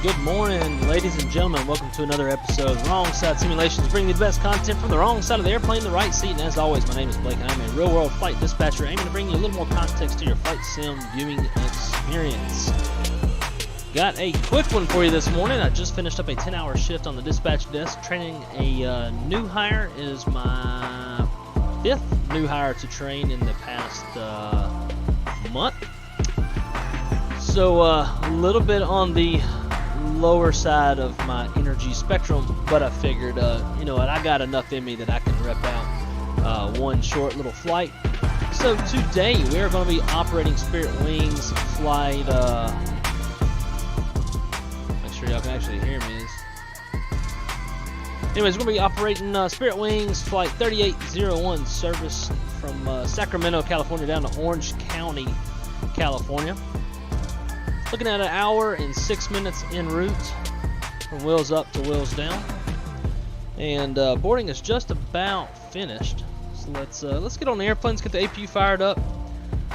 Good morning, ladies and gentlemen. Welcome to another episode of Wrong Side Simulations, bringing you the best content from the wrong side of the airplane, the right seat. And as always, my name is Blake, and I'm a real-world flight dispatcher aiming to bring you a little more context to your flight sim viewing experience. Got a quick one for you this morning. I just finished up a 10-hour shift on the dispatch desk, training a new hire. It is my 5th new hire to train in the past month. So a little bit on the lower side of my energy spectrum, but I figured, you know what, I got enough in me that I can rep out one short little flight. So today we are going to be operating Spirit Wings flight, make sure y'all can actually hear me. Anyways, we're going to be operating Spirit Wings flight 3801 service from Sacramento, California down to Orange County, California. Looking at 1 hour and 6 minutes en route from wheels up to wheels down, and boarding is just about finished. So let's get on the airplane. Let's get the APU fired up.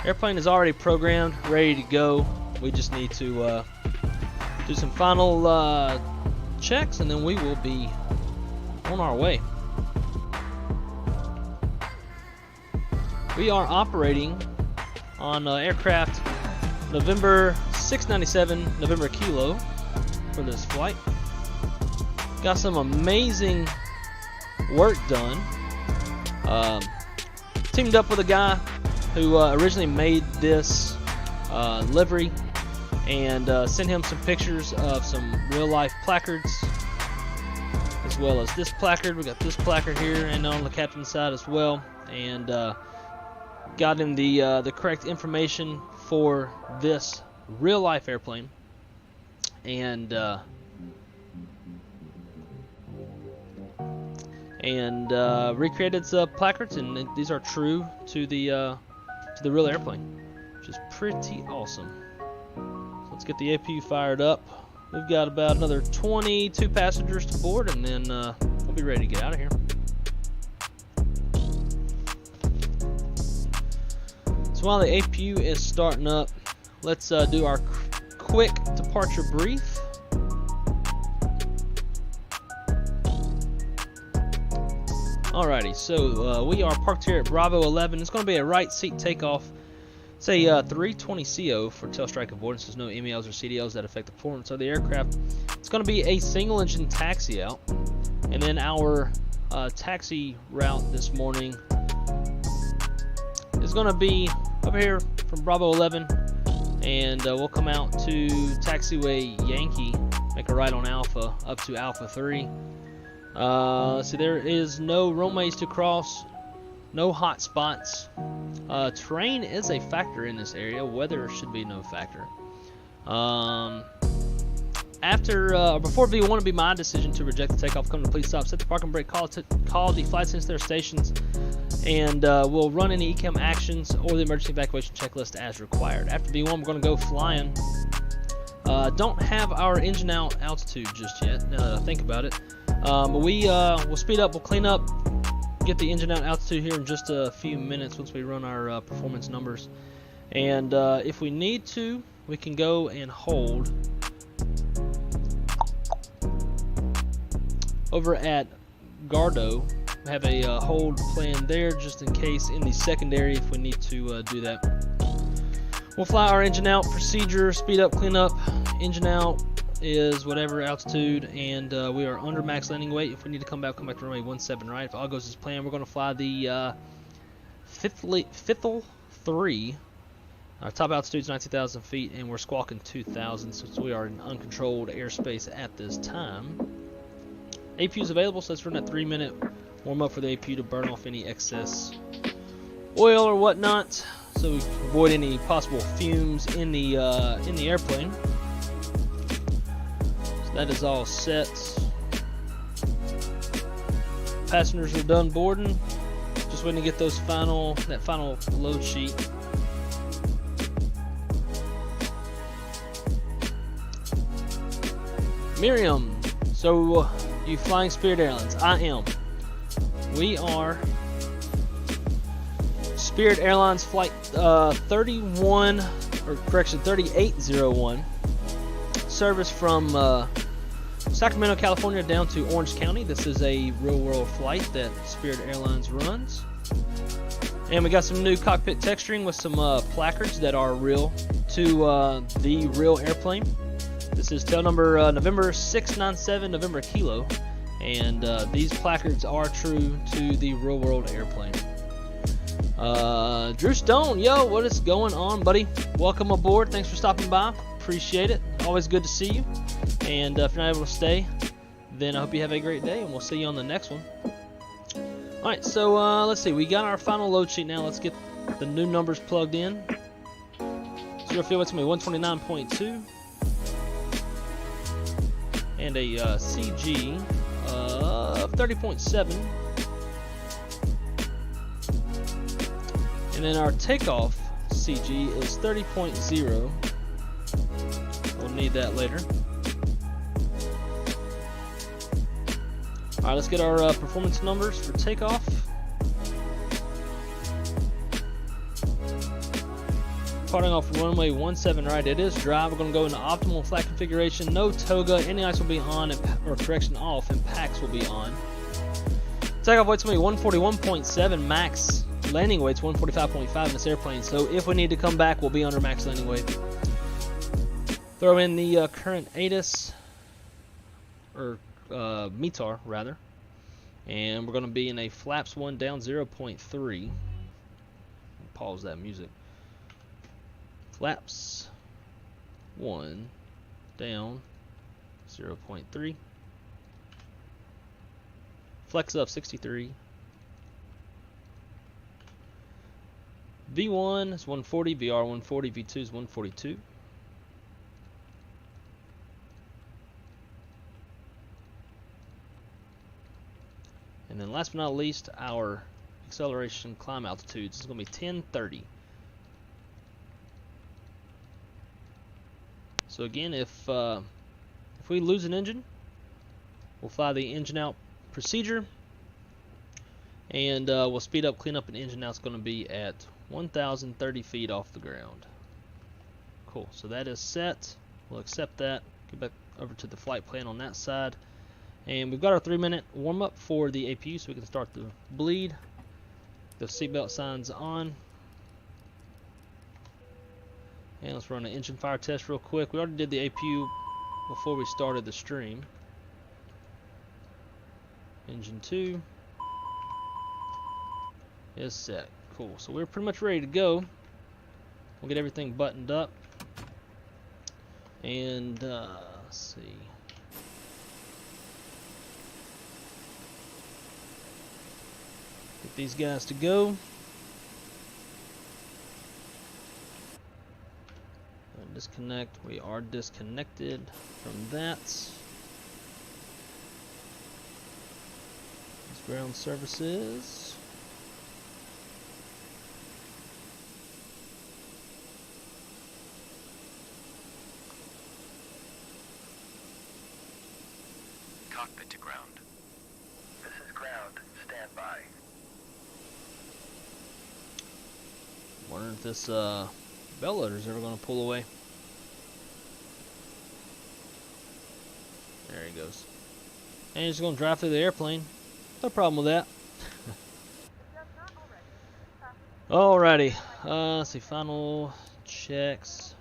Airplane is already programmed, ready to go. We just need to do some final checks, and then we will be on our way. We are operating on aircraft November 697 November Kilo for this flight. Got some amazing work done. Teamed up with a guy who originally made this livery, and sent him some pictures of some real life placards, as well as this placard. We got this placard here and on the captain's side as well, and got him the correct information for this real life airplane, and recreated some placards, and these are true to the real airplane, which is pretty awesome. So let's get the APU fired up. We've got about another 22 passengers to board, and then we'll be ready to get out of here. So while the APU is starting up, let's do our quick departure brief. Alrighty, so we are parked here at Bravo 11. It's going to be a right seat takeoff. It's a 320CO for tail strike avoidance. There's no MELs or CDLs that affect the performance of the aircraft. It's going to be a single engine taxi out. And then our taxi route this morning is going to be over here from Bravo 11. And we'll come out to taxiway Yankee, make a right on Alpha up to Alpha 3. Let's see, there is no runways to cross, no hot spots. Terrain is a factor in this area. Weather should be no factor. Before V1 would be my decision to reject the takeoff, come to please stop, set the parking brake, call the flight attendants to their stations, and we'll run any ECAM actions or the emergency evacuation checklist as required. After V1, we're going to go flying. Don't have our engine out altitude just yet, now that I think about it. But we'll speed up, we'll clean up, get the engine out altitude here in just a few minutes once we run our performance numbers. And if we need to, we can go and hold over at Gardo. Have a hold plan there just in case in the secondary if we need to do that. We'll fly our engine out procedure, speed up, clean up. Engine out is whatever altitude, and we are under max landing weight. If we need to come back to runway 17 right. If all goes as planned, we're going to fly the Fithle 3. Our top altitude is 19,000 feet, and we're squawking 2,000 since we are in uncontrolled airspace at this time. APU is available, so let's run that 3-minute warm up for the APU to burn off any excess oil or whatnot, so we avoid any possible fumes in the airplane. So that is all set. Passengers are done boarding. Just waiting to get that final load sheet. Miriam, so you flying Spirit Airlines? I am. We are Spirit Airlines flight 3801 service from Sacramento, California down to Orange County. This is a real world flight that Spirit Airlines runs. And we got some new cockpit texturing with some placards that are real to the real airplane. This is tail number November 697 November Kilo, and these placards are true to the real world airplane. Drew Stone, yo, what is going on, buddy? Welcome aboard. Thanks for stopping by. Appreciate it. Always good to see you. And if you're not able to stay, then I hope you have a great day, and we'll see you on the next one. All right, so let's see. We got our final load sheet now. Let's get the new numbers plugged in. Zero fuel, it's going to be 129.2. And a CG of 30.7. And then our takeoff CG is 30.0. We'll need that later. Alright, let's get our performance numbers for takeoff. Starting off runway 17 right, it is dry. We're going to go into optimal flat configuration. No toga, any ice will be on, or correction off, and packs will be on. Takeoff weight's going to be 141.7, max landing weight's 145.5 in this airplane, so if we need to come back, we'll be under max landing weight. Throw in the current ATIS, or METAR rather, and we're going to be in a flaps 1 down 0.3. Pause that music. Flaps 1 down 0.3. Flex up 63. V1 is 140, VR 140, V2 is 142. And then last but not least, our acceleration climb altitudes is going to be 1030. So again, if we lose an engine, we'll fly the engine out procedure, and we'll speed up, clean up an engine out. It's going to be at 1,030 feet off the ground. Cool, so that is set. We'll accept that, get back over to the flight plan on that side. And we've got our 3-minute warm-up for the APU, so we can start the bleed. The seatbelt signs on. And let's run an engine fire test real quick. We already did the APU before we started the stream. Engine 2 is set. Cool. So we're pretty much ready to go. We'll get everything buttoned up. And let's see. Get these guys to go. Disconnect. We are disconnected from that. These ground services. Cockpit to ground. This is ground. Stand by. Wondering if this bell loader's ever going to pull away. There he goes. And he's going to drive through the airplane. No problem with that. Alrighty. Let's see. Final checks.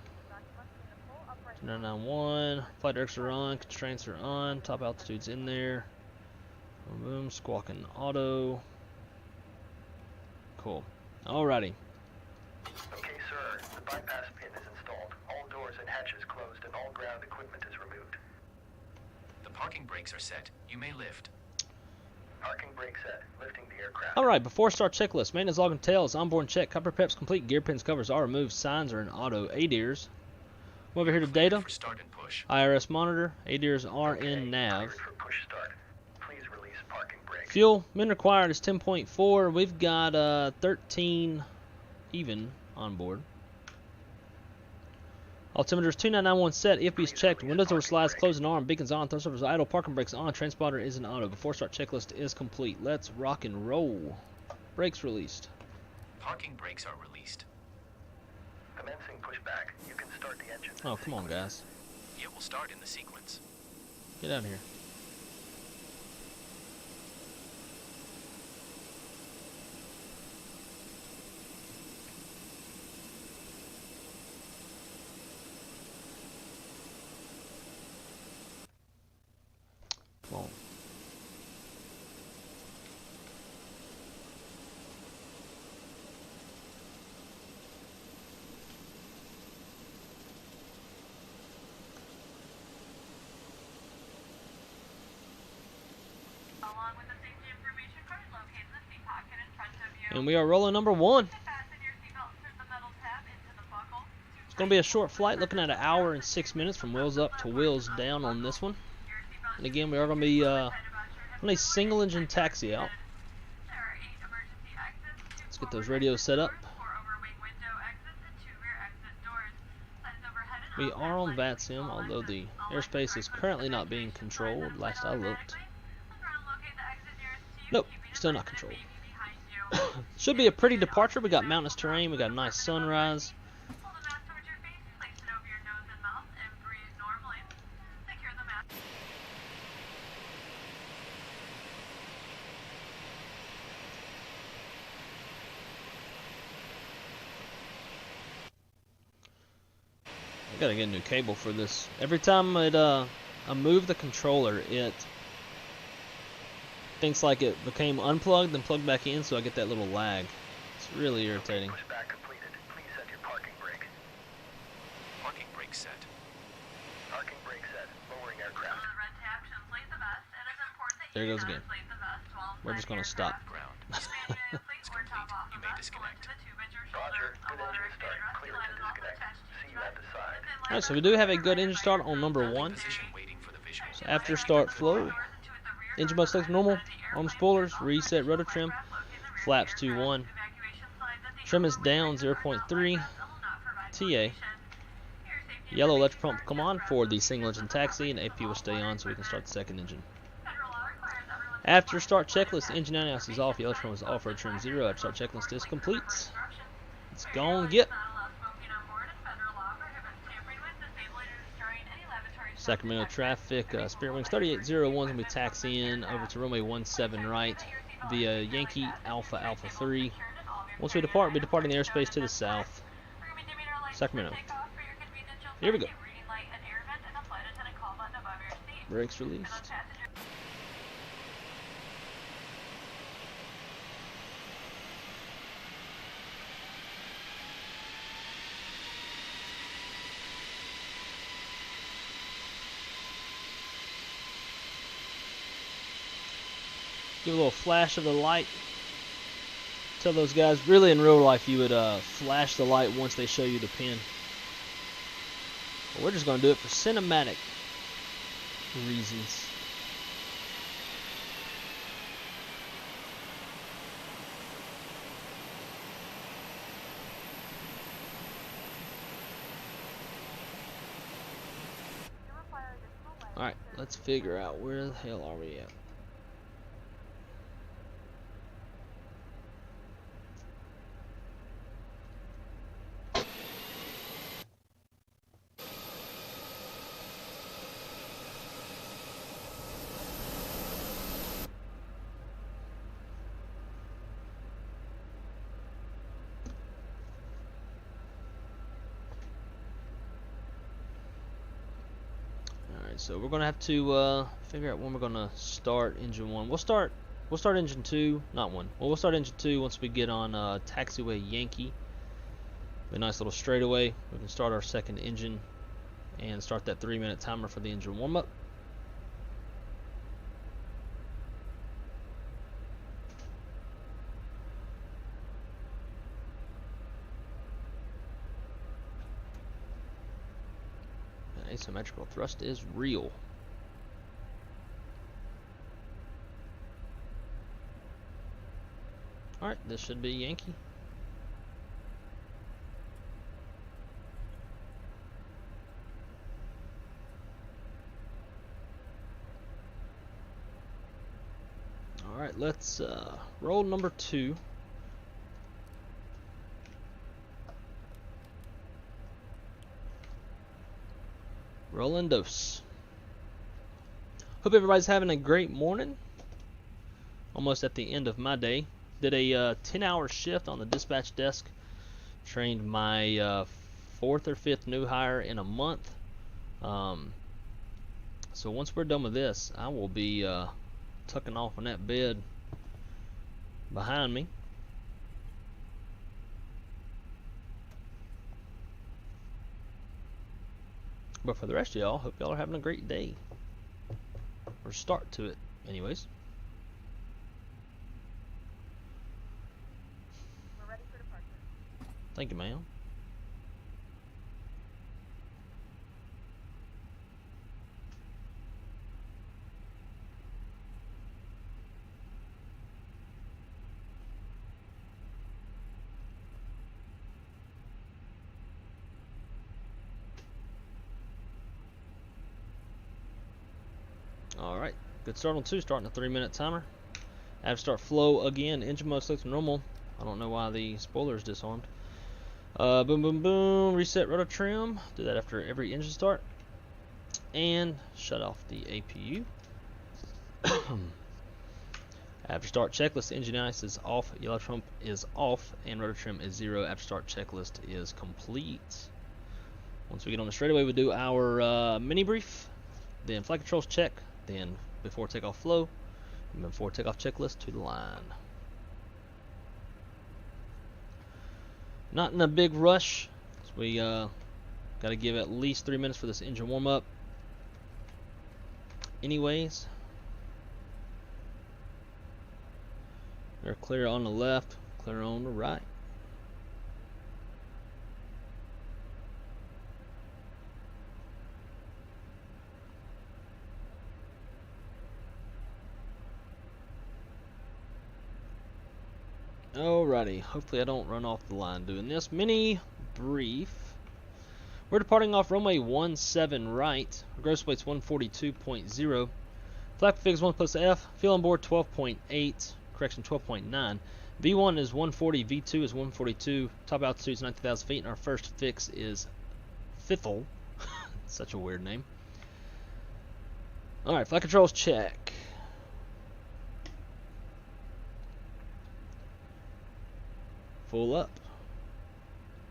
991. Flight directors are on. Constraints are on. Top altitude's in there. Boom, boom. Squawking auto. Cool. Alrighty. Okay, sir. The bypass pin is installed. All doors and hatches closed and all ground equipment is removed. The parking brakes are set. You may lift. Parking brake set. Lifting the aircraft. Alright, before start checklist. Maintenance log and tails. Onboard check. Copper preps complete. Gear pins covers are removed. Signs are in auto. ADIRs. Come over here to data. For start and push. IRS monitor. ADIRs are in nav. For push start. Please release parking brake. Fuel. Min required is 10.4. We've got 13 even on board. Altimeter is 2991 set. EFB is checked. Windows over slides closed and arm. Beacons on. Thrust is idle. Parking brakes on. Transponder is in auto. Before start checklist is complete. Let's rock and roll. Brakes released. Parking brakes are released. Commencing pushback. You can start the engine. Oh, come on, guys. It will start in the sequence. Get out of here. Come on. And we are rolling number 1. It's going to be a short flight, looking at 1 hour and 6 minutes from wheels up to wheels down on this one. And again, we are going to be on a single engine taxi out. Let's get those radios set up. We are on Vatsim, although the airspace is currently not being controlled, last I looked. Nope, still not controlled. Should be a pretty departure. We got mountainous terrain, we got a nice sunrise. I gotta get a new cable for this. Every time I move the controller, it thinks like it became unplugged and plugged back in, so I get that little lag. It's really irritating. Pushback completed. Please set your parking brake. Parking brake set. Parking brake set. Lowering aircraft. There goes again. We're just gonna stop. Ground. It's complete. You may disconnect. Roger. Good engine start. Clear to disconnect. See you at the side. Alright, so we do have a good engine start on number 1. Position waiting for the visual. So after start flow, engine must select normal, arm spoilers, reset rotor trim, flaps to 1. Trim is down 0.3. TA. Yellow electric pump come on for the single engine taxi, and AP will stay on so we can start the second engine. After start checklist, engine analysis is off, yellow trim is off, rotor trim 0. After start checklist is complete. Let's go and get Sacramento traffic. Spirit Wings 3801 is going to be taxiing over to runway 17 right via Yankee Alpha Alpha 3. Once we depart, we'll be departing the airspace to the south. Sacramento. Here we go. Brakes released. Give a little flash of the light. Tell those guys, really in real life, you would flash the light once they show you the pin. But we're just going to do it for cinematic reasons. Alright, let's figure out where the hell are we at. So we're gonna have to figure out when we're gonna start engine 1. We'll start engine 2, not 1. Well, we'll start engine 2 once we get on taxiway Yankee. A nice little straightaway. We can start our second engine and start that 3-minute timer for the engine warm-up. Asymmetrical thrust is real. Alright, this should be Yankee. Alright, let's roll number 2. Rolling dose. Hope everybody's having a great morning. Almost at the end of my day. Did a 10-hour shift on the dispatch desk. Trained my 4th or 5th new hire in a month. So once we're done with this, I will be tucking off on that bed behind me. But for the rest of y'all, hope y'all are having a great day. Or start to it, anyways. We're ready for departure. Thank you, ma'am. Alright, good start on 2, starting a 3-minute timer. I have to start flow again. Engine mode selects normal. I don't know why the spoiler is disarmed. Boom, boom, boom. Reset rotor trim. Do that after every engine start. And shut off the APU. After start checklist, engine ice is off, yellow trump is off, and rotor trim is 0. After start checklist is complete. Once we get on the straightaway, we do our mini brief, then flight controls check, then before takeoff flow, and before takeoff checklist to the line. Not in a big rush, so we got to give at least 3 minutes for this engine warm up. Anyways, they're clear on the left, clear on the right. Alrighty, hopefully I don't run off the line doing this. Mini brief. We're departing off runway 17 right. Gross weight's 142.0. Flap figs 1 plus F. Fuel on board 12.8. Correction, 12.9. V1 is 140. V2 is 142. Top altitude is 90,000 feet. And our first fix is Thottle. Such a weird name. Alright, flight controls check. Full up.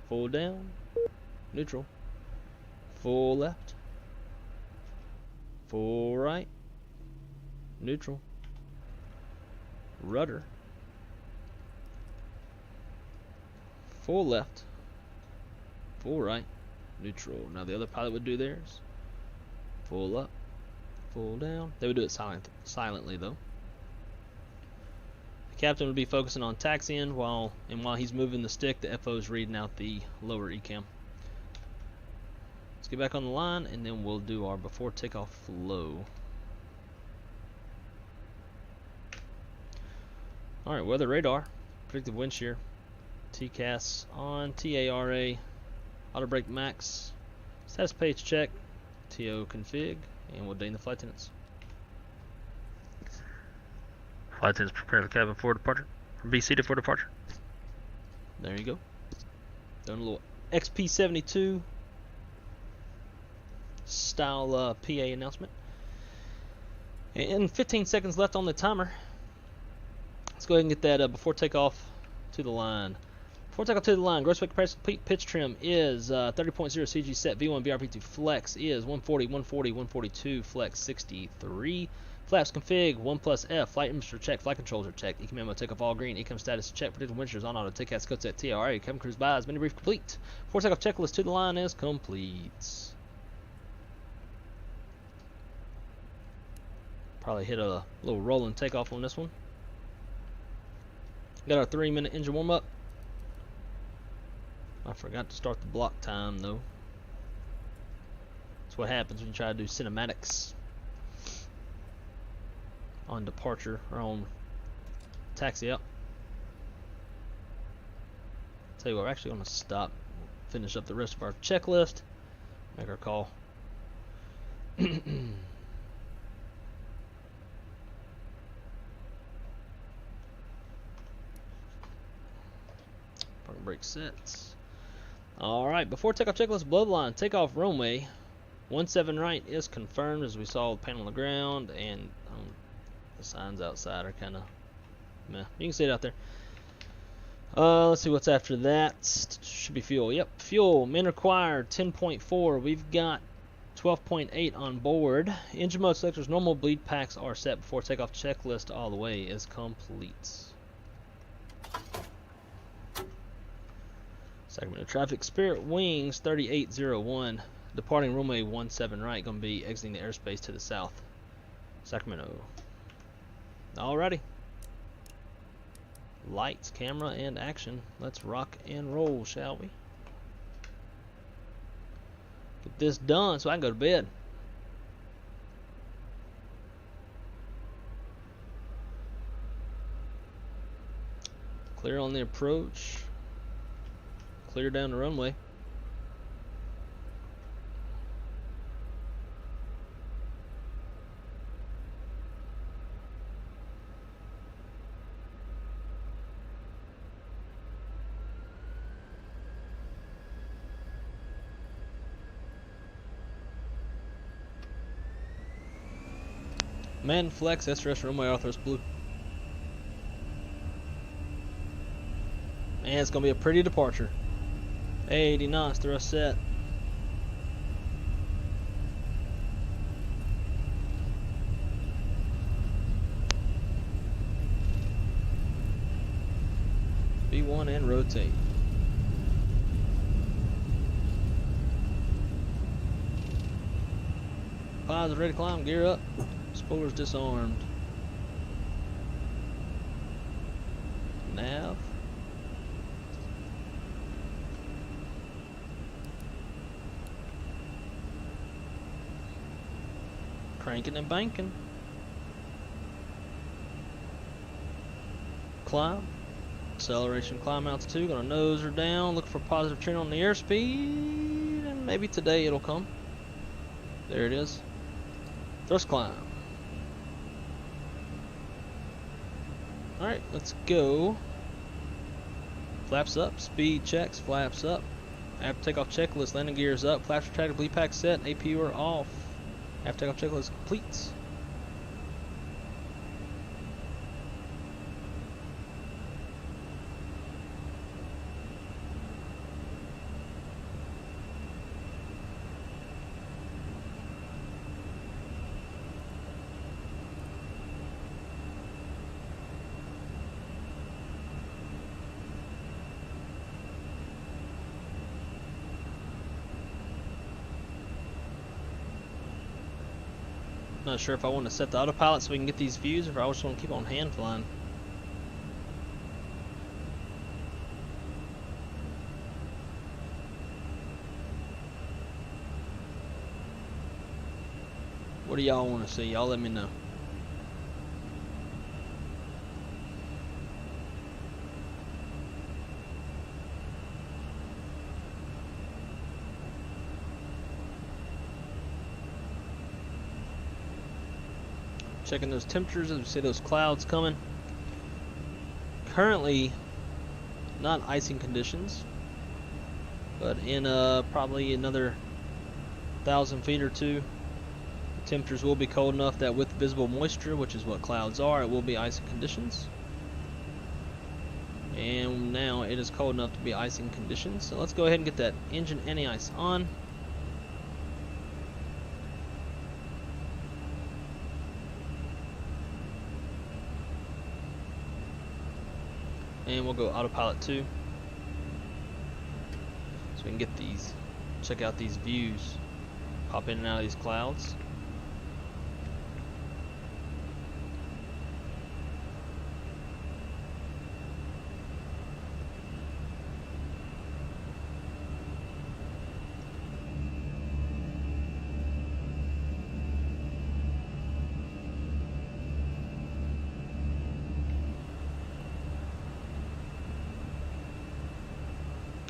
Full down. neutral, full left, full right, neutral, rudder, full left, full right, neutral. Now the other pilot would do theirs. Full up, full down. They would do it silently though. The captain would be focusing on taxiing while he's moving the stick, the FO is reading out the lower ECAM. Let's get back on the line and then we'll do our before takeoff flow. Alright, weather radar, predictive wind shear, TCAS on, TARA, auto brake max, status page check, TO config, and we'll deign the flight attendants. Flight attendants prepare the cabin for departure. Be seated for departure. There you go. Doing a little XP72 style PA announcement. And 15 seconds left on the timer. Let's go ahead and get that before takeoff to the line. Before takeoff to the line, gross weight comparison complete. Pitch trim is 30.0 CG set. V1 BRP2 flex is 140, 140, 142, flex 63. Flaps config 1 plus F. Flight infrastructure check. Flight controls are checked. ECAM memo takeoff all green. ECAM status check. Predicted wind shears on auto. Take code set TRA. Cabin cruise buys. Mini brief complete. Before takeoff checklist to the line is complete. Probably hit a little rolling takeoff on this one. Got our 3-minute engine warm up. I forgot to start the block time though. That's what happens when you try to do cinematics on departure or on taxi up. Tell you what, we're actually going to stop, finish up the rest of our checklist, make our call. Parking brake sets. Alright, before takeoff checklist, below the line, takeoff runway 17 right is confirmed, as we saw the panel on the ground, and the signs outside are kind of meh. You can see it out there. Let's see what's after that. Should be fuel. Yep, fuel. Min required 10.4. We've got 12.8 on board. Engine mode selectors, normal bleed packs are set before takeoff. Checklist all the way is complete. Sacramento traffic. Spirit Wings 3801. Departing runway 17 right. Going to be exiting the airspace to the south. Sacramento. Alrighty. Lights, camera, and action. Let's rock and roll, shall we? Get this done so I can go to bed. Clear on the approach. Clear down the runway. Man flex, SRS runway, Arthur's blue. And it's going to be a pretty departure. 80 knots, thrust set. B1 and rotate. Pilots ready to climb, gear up. Spoilers disarmed. Nav. Cranking and banking. Climb. Acceleration, climb altitude. Gonna nose her down. Look for positive trend on the airspeed. And maybe today it'll come. There it is. Thrust climb. Alright, let's go. Flaps up, speed checks, flaps up. After takeoff checklist, landing gears up, flaps retracted, bleed pack set, APPR off. After takeoff checklist complete. Not sure if I want to set the autopilot so we can get these views, or if I just want to keep on hand flying. What do y'all want to see? Y'all let me know. Checking those temperatures as we see those clouds coming. Currently, not icing conditions, but in probably another 1,000 feet or two, temperatures will be cold enough that with visible moisture, which is what clouds are, it will be icing conditions. And now it is cold enough to be icing conditions. So let's go ahead and get that engine anti-ice on. And we'll go autopilot 2. So we can get these, check out these views, pop in and out of these clouds.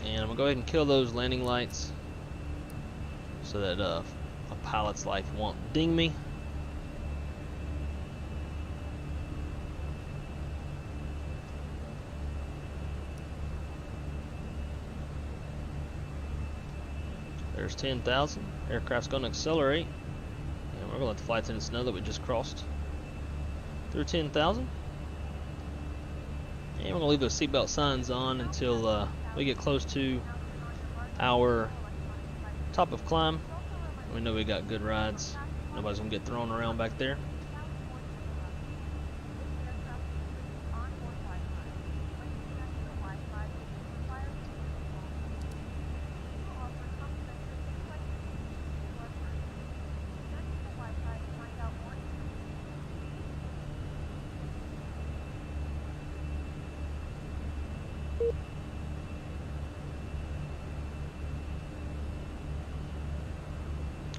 And I'm going to go ahead and kill those landing lights so that a pilot's life won't ding me. There's 10,000. Aircraft's going to accelerate. And we're going to let the flight attendants know that we just crossed through 10,000. And we're going to leave those seatbelt signs on until we get close to our top of climb. We know we got good rides. Nobody's gonna get thrown around back there.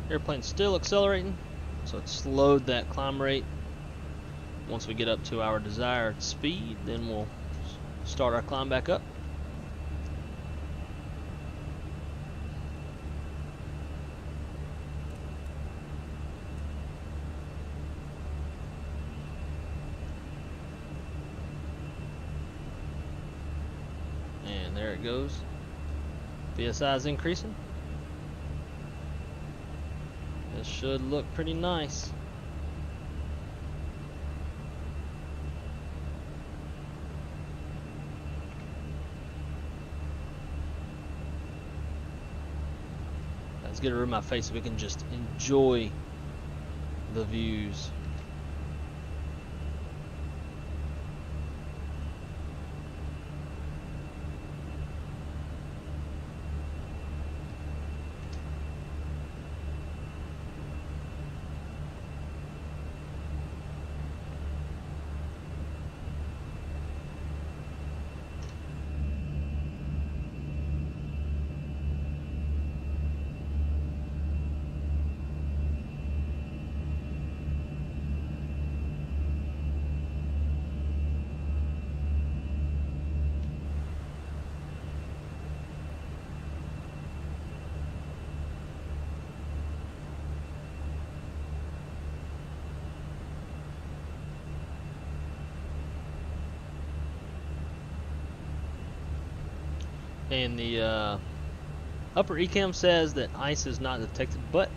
Airplane's still accelerating, so it's slowed that climb rate. Once we get up to our desired speed, then we'll start our climb back up. And there it goes. PSI is increasing. This should look pretty nice. Let's get it rid of my face so we can just enjoy the views. And the upper ECAM says that ice is not detected, but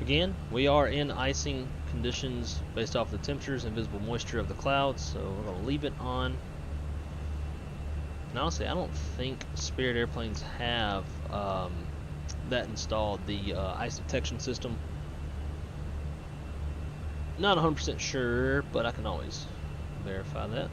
again, we are in icing conditions based off the temperatures and visible moisture of the clouds, so we're going to leave it on. And honestly, I don't think Spirit airplanes have that installed, the ice detection system. Not 100% sure, but I can always verify that.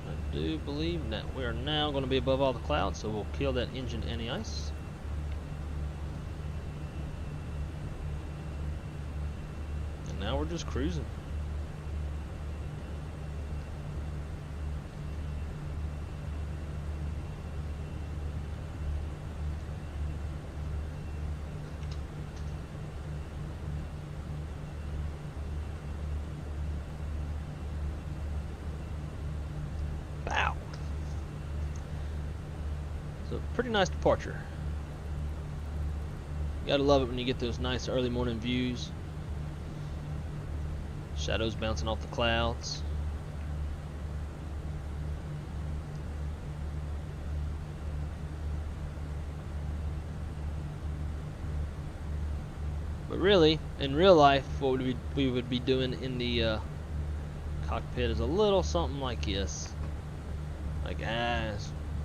I do believe that we are now going to be above all the clouds, so we'll kill that engine anti-ice. And now we're just cruising. Wow. So pretty nice departure. You gotta love it when you get those nice early morning views. Shadows bouncing off the clouds. But really, in real life, what we would be doing in the cockpit is a little something like this. Like,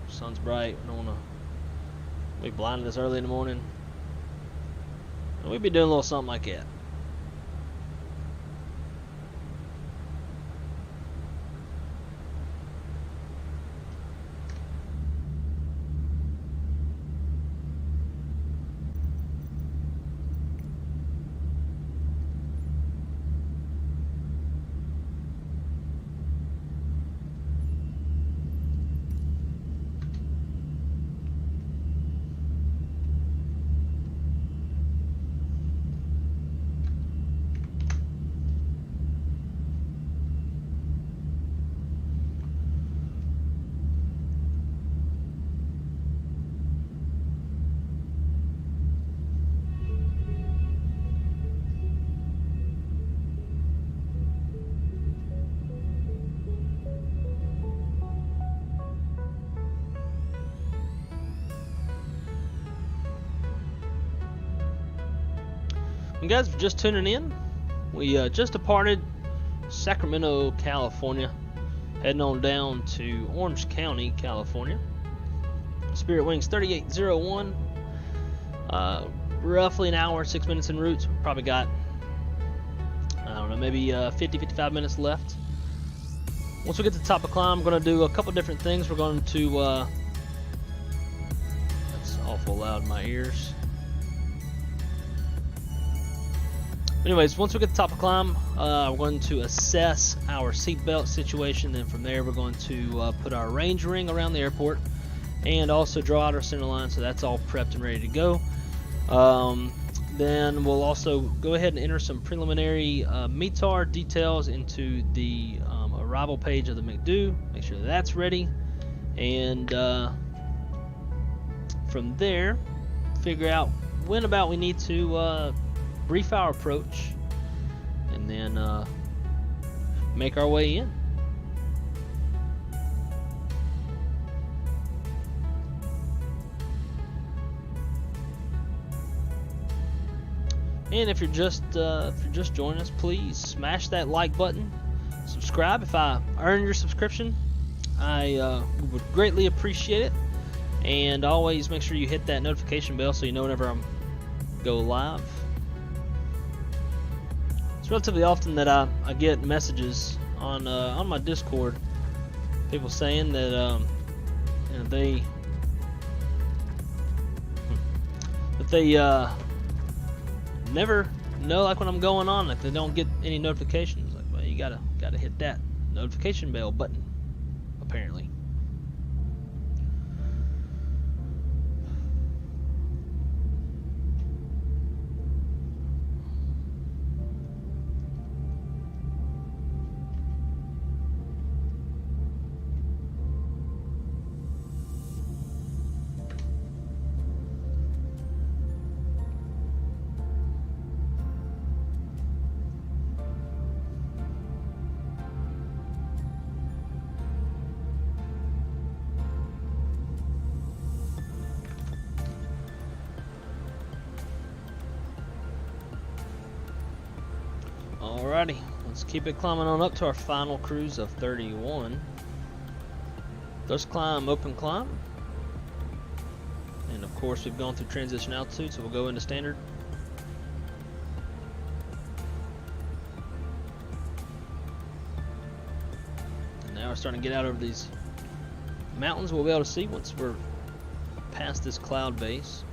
sun's bright, we don't want to be blinded this early in the morning. And we'd be doing a little something like that. And guys, if you're just tuning in, we just departed Sacramento, California, heading on down to Orange County, California. Spirit Wings 3801, roughly an hour, 6 minutes en route. So we probably got, I don't know, maybe 50-55 minutes left. Once we get to the top of climb, I'm going to do a couple different things. We're going to, that's awful loud in my ears. Anyways, once we get to the top of climb, we're going to assess our seatbelt situation. Then from there, we're going to put our range ring around the airport and also draw out our center line, so that's all prepped and ready to go. Then we'll also go ahead and enter some preliminary METAR details into the arrival page of the McDo. Make sure that's ready. And from there, figure out when about we need to brief our approach, and then make our way in. And if you're just joining us, please smash that like button, subscribe. If I earn your subscription, I would greatly appreciate it. And always make sure you hit that notification bell so you know whenever I'm go live. Relatively often that I get messages on my Discord, people saying that you know, they never know, like when I'm going on, like they don't get any notifications. Like, well, you gotta hit that notification bell button, apparently. Alrighty, let's keep it climbing on up to our final cruise of 31. Thrust climb, open climb. And of course we've gone through transition altitude, so we'll go into standard. And now we're starting to get out over these mountains we'll be able to see once we're past this cloud base.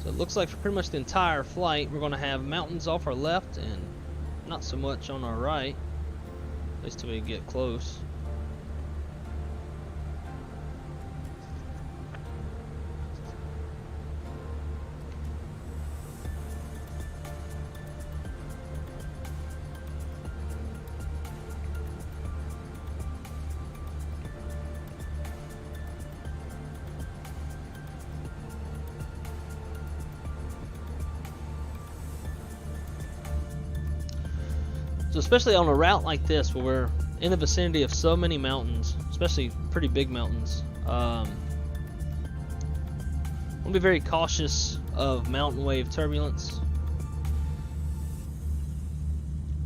So it looks like for pretty much the entire flight we're going to have mountains off our left and not so much on our right, at least till we get close. So especially on a route like this where we're in the vicinity of so many mountains, especially pretty big mountains, we'll be very cautious of mountain wave turbulence.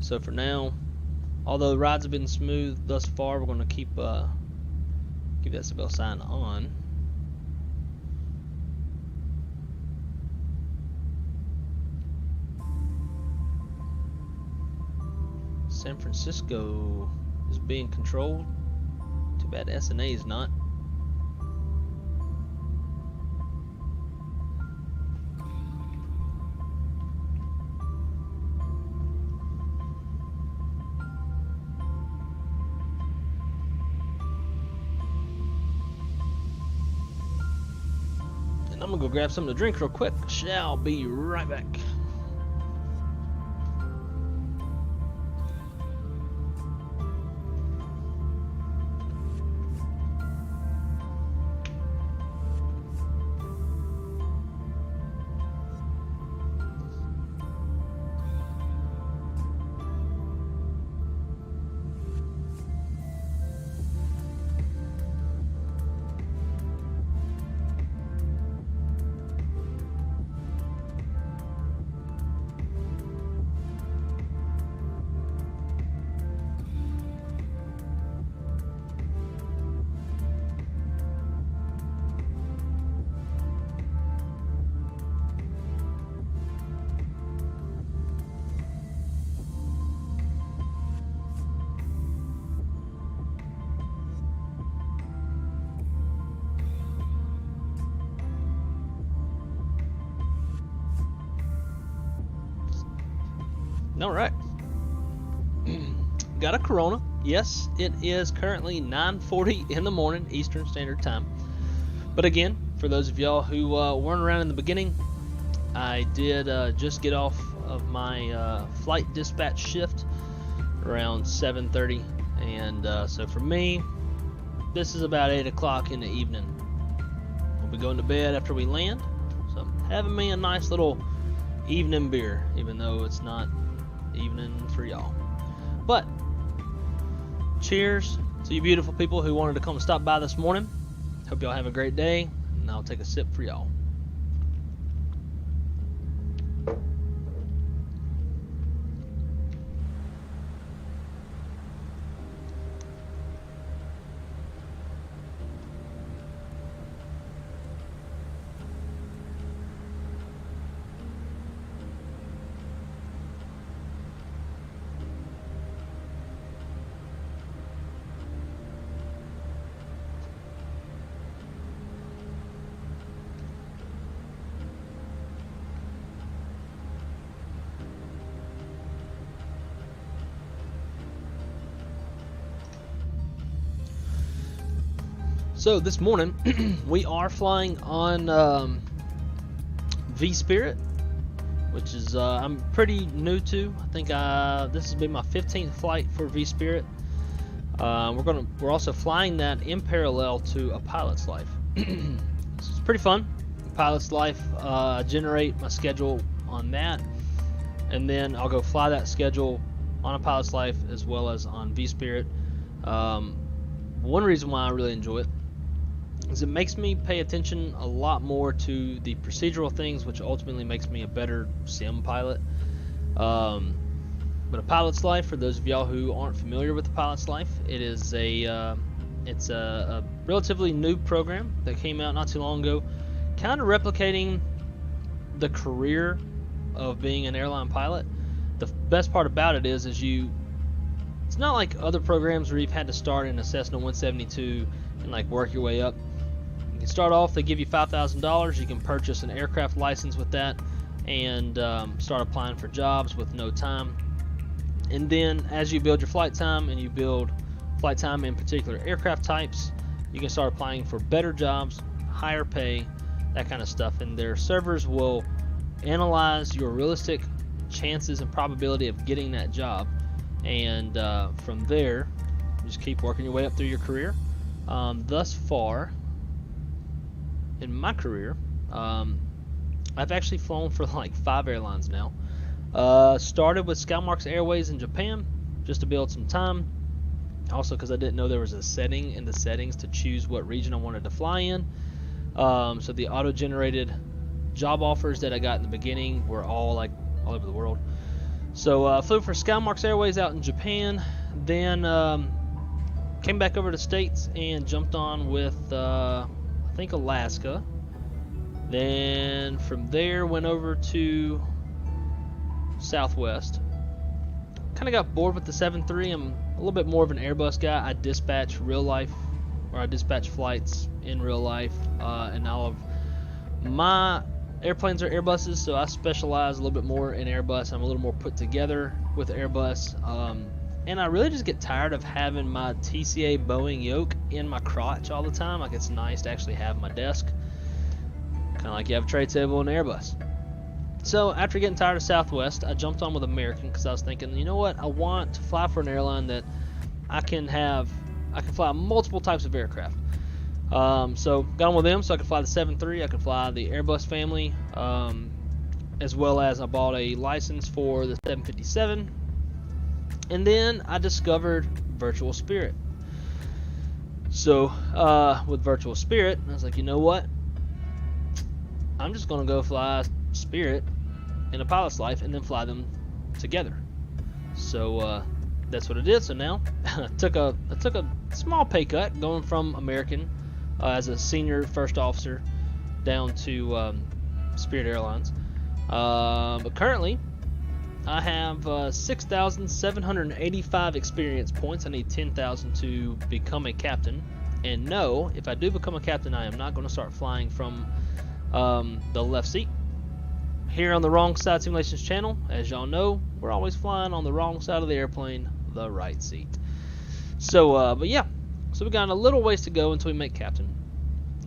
So for now, although the rides have been smooth thus far, we're going to keep that seatbelt sign on. San Francisco is being controlled. Too bad SNA is not. And I'm gonna go grab something to drink real quick. Shall be right back. Alright. Got a Corona. Yes, it is currently 9:40 in the morning Eastern Standard Time. But again, for those of y'all who weren't around in the beginning, I did just get off of my flight dispatch shift around 7:30, and so for me, this is about 8 o'clock in the evening. We'll be going to bed after we land, so having me a nice little evening beer, even though it's not evening for y'all. But cheers to you beautiful people who wanted to come stop by this morning. Hope y'all have a great day, and I'll take a sip for y'all. So this morning we are flying on V-Spirit, which is I'm pretty new to. I think this has been my 15th flight for V-Spirit. We're also flying that in parallel to a pilot's life. So it's pretty fun. Pilot's life, generate my schedule on that, and then I'll go fly that schedule on a pilot's life as well as on V-Spirit. One reason why I really enjoy it is it makes me pay attention a lot more to the procedural things, which ultimately makes me a better sim pilot. But a pilot's life, for those of y'all who aren't familiar with the pilot's life, it is a It's a relatively new program that came out not too long ago, kind of replicating the career of being an airline pilot. The best part about it is it's not like other programs where you've had to start in a Cessna 172 and like work your way up. You can start off, they give you $5,000, you can purchase an aircraft license with that and start applying for jobs with no time. And then as you build your flight time and you build flight time in particular aircraft types, you can start applying for better jobs, higher pay, that kind of stuff. And their servers will analyze your realistic chances and probability of getting that job. And from there, you just keep working your way up through your career. Thus far, in my career, I've actually flown for like 5 airlines now. Started with Skymarks Airways in Japan, just to build some time. Also because I didn't know there was a setting in the settings to choose what region I wanted to fly in. So the auto-generated job offers that I got in the beginning were all like all over the world. So flew for Skymarks Airways out in Japan. Then came back over to States and jumped on with I think Alaska. Then from there went over to Southwest. Kind of got bored with the 7.3. I'm a little bit more of an Airbus guy. I dispatch I dispatch flights in real life, and all of my airplanes are Airbuses, so I specialize a little bit more in Airbus. I'm a little more put together with Airbus, and I really just get tired of having my TCA Boeing yoke in my crotch all the time. Like, it's nice to actually have my desk, kind of like you have a tray table in Airbus. So after getting tired of Southwest, I jumped on with American because I was thinking, you know what, I want to fly for an airline that I can fly multiple types of aircraft. So got on with them so I could fly the 7.3, I could fly the Airbus family, as well as I bought a license for the 757. And then I discovered Virtual Spirit. So with Virtual Spirit, I was like, you know what, I'm just going to go fly Spirit in a pilot's life and then fly them together. So that's what I did. So now I took a small pay cut going from American as a senior first officer down to Spirit Airlines. But currently I have 6,785 experience points. I need 10,000 to become a captain. And no, if I do become a captain, I am not going to start flying from the left seat. Here on the Wrong Side Simulations channel, as y'all know, we're always flying on the wrong side of the airplane, the right seat. So, but yeah, so we got a little ways to go until we make captain.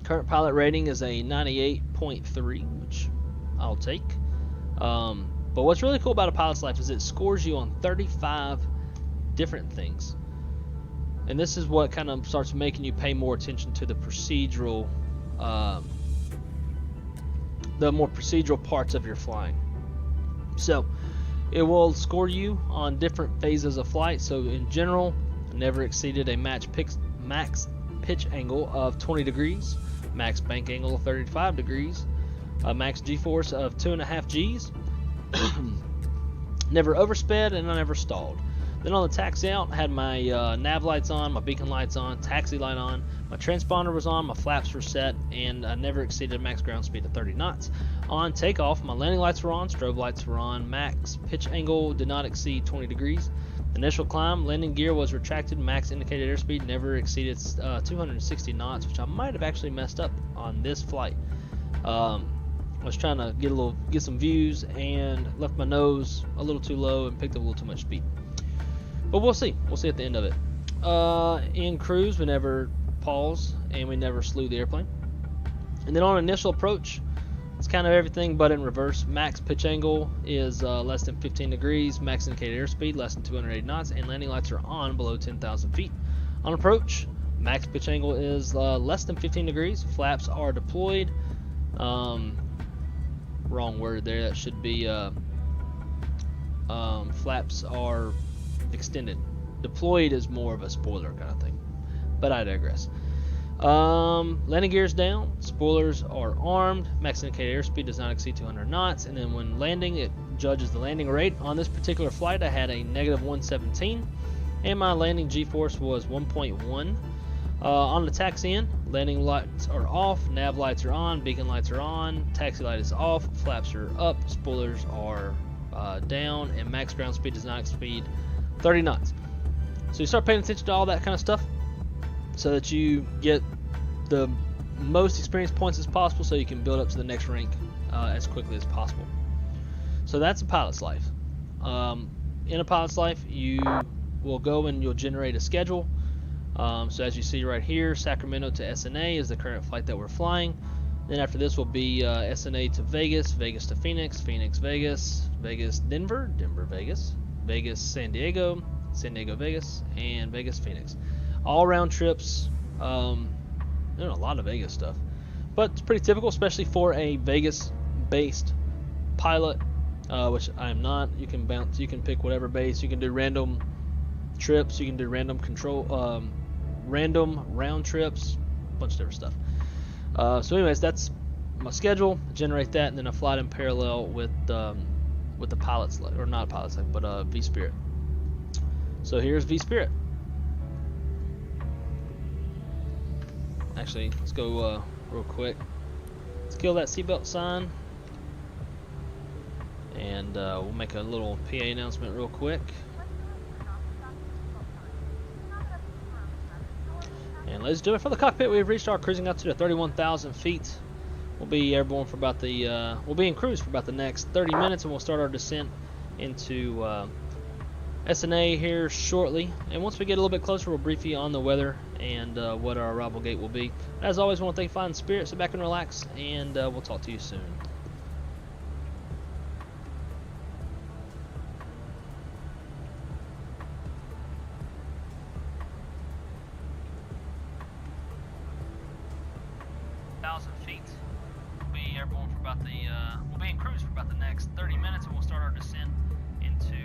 Current pilot rating is a 98.3, which I'll take. But what's really cool about a pilot's life is it scores you on 35 different things. And this is what kind of starts making you pay more attention to the procedural parts of your flying. So it will score you on different phases of flight. So in general, I never exceeded a max pitch angle of 20 degrees, max bank angle of 35 degrees, a max G-force of 2.5 Gs. Never oversped and I never stalled. Then on the taxi out, I had my nav lights on, my beacon lights on, taxi light on, my transponder was on, my flaps were set, and I never exceeded max ground speed of 30 knots. On takeoff, my landing lights were on, strobe lights were on, max pitch angle did not exceed 20 degrees. Initial climb, landing gear was retracted, max indicated airspeed never exceeded 260 knots, which I might have actually messed up on this flight. I was trying to get some views and left my nose a little too low and picked up a little too much speed. But we'll see. We'll see at the end of it. In cruise, we never paused and we never slew the airplane. And then on initial approach, it's kind of everything but in reverse. Max pitch angle is less than 15 degrees, max indicated airspeed less than 280 knots, and landing lights are on below 10,000 feet. On approach, max pitch angle is less than 15 degrees, flaps are deployed. Wrong word there, that should be flaps are extended. Deployed is more of a spoiler kind of thing, but I digress. Landing gears down, spoilers are armed, max indicated airspeed does not exceed 200 knots, and then when landing, it judges the landing rate. On this particular flight, I had a negative 117, and my landing G-force was 1.1. On the taxi in, landing lights are off, nav lights are on, beacon lights are on, taxi light is off, flaps are up, spoilers are down, and max ground speed does not exceed 30 knots. So you start paying attention to all that kind of stuff so that you get the most experience points as possible so you can build up to the next rank as quickly as possible. So that's a pilot's life. In a pilot's life, you will go and you'll generate a schedule. So as you see right here, Sacramento to Ksna is the current flight that we're flying. Then after this will be Ksna to Vegas, Vegas to Phoenix, Phoenix Vegas, Vegas Denver, Denver Vegas, Vegas San Diego, San Diego Vegas, and Vegas Phoenix. All round trips. There's a lot of Vegas stuff, but it's pretty typical, especially for a Vegas-based pilot, which I am not. You can bounce, you can pick whatever base, you can do random trips, you can do random control, random round trips, a bunch of different stuff. So anyways, that's my schedule. Generate that, and then I fly it in parallel with the pilot's light, or not pilot's light, but V Spirit. So here's V Spirit. Actually, let's go real quick. Let's kill that seatbelt sign, and we'll make a little PA announcement real quick. And ladies and gentlemen, for the cockpit, we've reached our cruising altitude of 31,000 feet. We'll be airborne for about the, we'll be in cruise for about the next 30 minutes, and we'll start our descent into Ksna here shortly. And once we get a little bit closer, we'll brief you on the weather and what our arrival gate will be. As always, I want to thank Flying Spirit. Sit back and relax, and we'll talk to you soon. Feet. We'll be airborne for about the, we'll be in cruise for about the next 30 minutes, and we'll start our descent into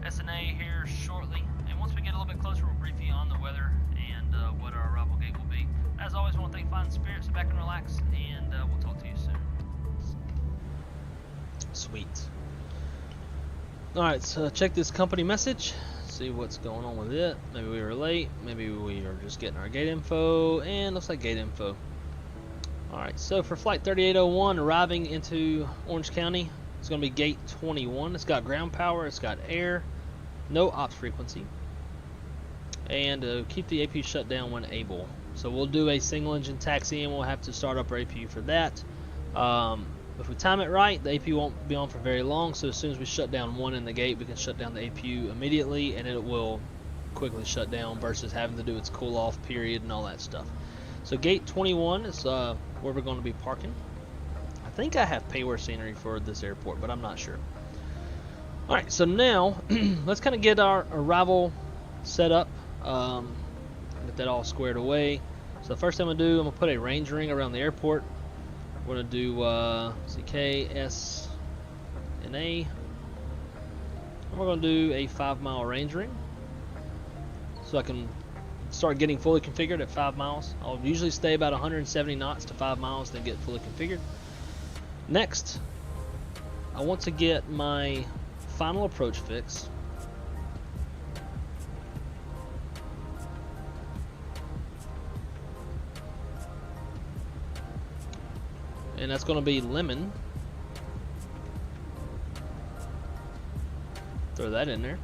Ksna here shortly. And once we get a little bit closer, we'll brief you on the weather and what our arrival gate will be. As always, I want to thank Flying Spirit. Sit back and relax, and we'll talk to you soon. Sweet. Alright, so check this company message. See what's going on with it. Maybe we were late. Maybe we are just getting our gate info. And looks like gate info. Alright, so for flight 3801 arriving into Orange County, it's going to be gate 21. It's got ground power, it's got air, no ops frequency, and keep the APU shut down when able. So we'll do a single engine taxi, and we'll have to start up our APU for that. If we time it right, the APU won't be on for very long, so as soon as we shut down one in the gate, we can shut down the APU immediately, and it will quickly shut down versus having to do its cool off period and all that stuff. So gate 21 is where we're going to be parking. I think I have payware scenery for this airport, but I'm not sure. Alright, so now let's kind of get our arrival set up. Get that all squared away. So the first thing I'm going to do, I'm going to put a range ring around the airport. We're going to do Ksna. And we're going to do a 5-mile range ring, so I can start getting fully configured at 5 miles. I'll usually stay about 170 knots to 5 miles, then get fully configured. Next, I want to get my final approach fix. And that's going to be lemon. Throw that in there.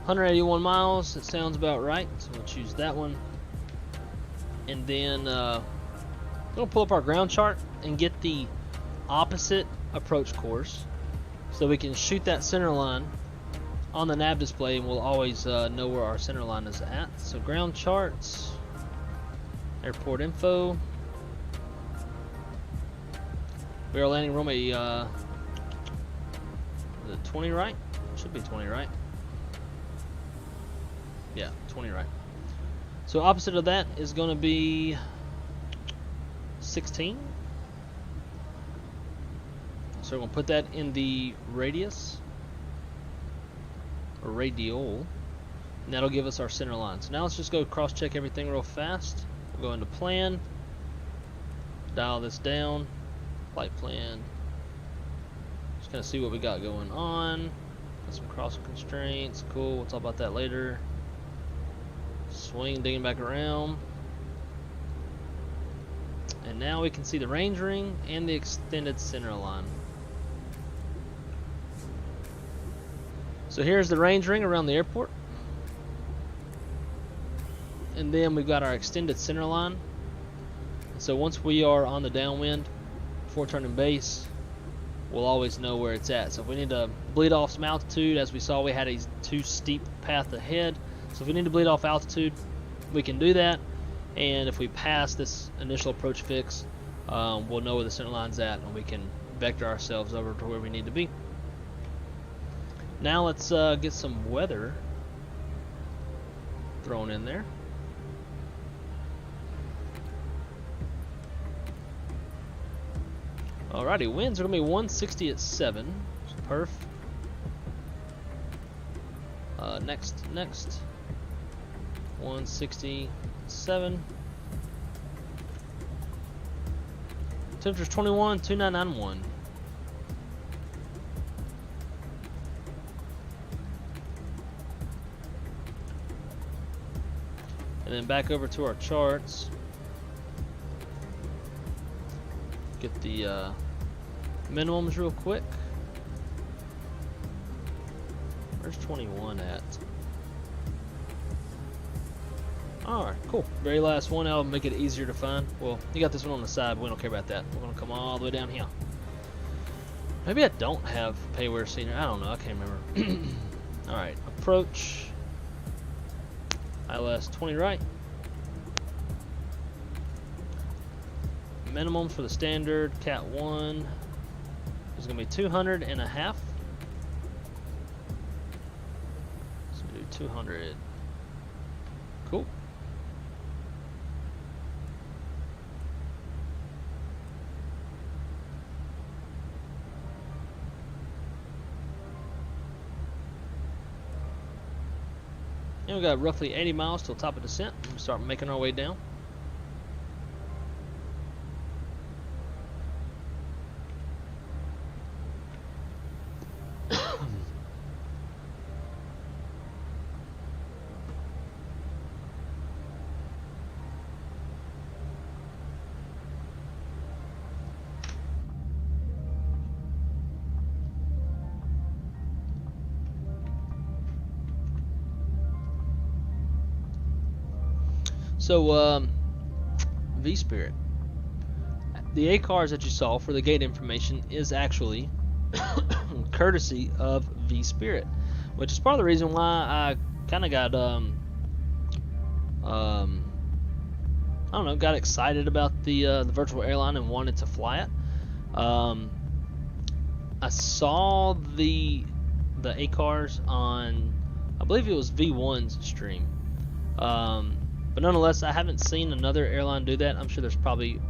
181 miles, it sounds about right, so we'll choose that one. And then we'll pull up our ground chart and get the opposite approach course so we can shoot that center line on the nav display, and we'll always know where our center line is at. So ground charts, airport info. We are landing runway, is it 20 right? Should be 20 right. Yeah, 20 right. So opposite of that is going to be 16. So we're going to put that in the radius, or radial, and that'll give us our center line. So now let's just go cross-check everything real fast. We'll go into plan, dial this down, flight plan, just kind of see what we got going on. Got some crossing constraints, cool, we'll talk about that later. Swing, digging back around. And now we can see the range ring and the extended center line. So here's the range ring around the airport. And then we've got our extended center line. And so once we are on the downwind, before turning base, we'll always know where it's at. So if we need to bleed off some altitude, as we saw we had a too steep path ahead. So if we need to bleed off altitude, we can do that. And if we pass this initial approach fix, we'll know where the center line's at, and we can vector ourselves over to where we need to be. Now let's get some weather thrown in there. Alrighty, winds are going to be 160 at 7. Perf. Next. 167. Temperature's 21, 2991. And then back over to our charts. Get the minimums real quick. Where's 21 at? Alright, cool. Very last one. I'll make it easier to find. Well, you got this one on the side, but we don't care about that. We're going to come all the way down here. Maybe I don't have payware senior. I don't know. I can't remember. Alright, approach. ILS 20 right. Minimum for the standard Cat 1 is going to be 200 and a half. So we do 200. Cool. And we got roughly 80 miles till top of descent. We'll start making our way down. So, V-Spirit. The APPRs that you saw for the gate information is actually courtesy of V-Spirit, which is part of the reason why I kind of got, I don't know, got excited about the virtual airline and wanted to fly it. I saw the APPRs on, I believe it was V1's stream. But nonetheless, I haven't seen another airline do that. I'm sure there's probably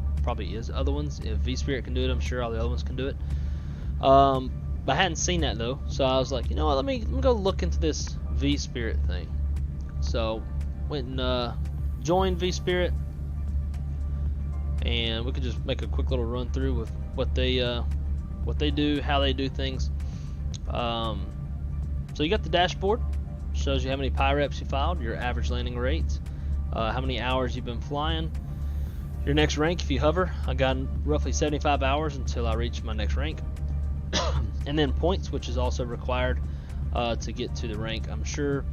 is other ones. If V-Spirit can do it, I'm sure all the other ones can do it. But I hadn't seen that though, so I was like, you know what? Let me go look into this V-Spirit thing. So went and joined V-Spirit, and we could just make a quick little run through with what they do, how they do things. So you got the dashboard, shows you how many pi reps you filed, your average landing rates. How many hours you've been flying, your next rank if you hover. I got roughly 75 hours until I reach my next rank. And then points, which is also required to get to the rank. I'm sure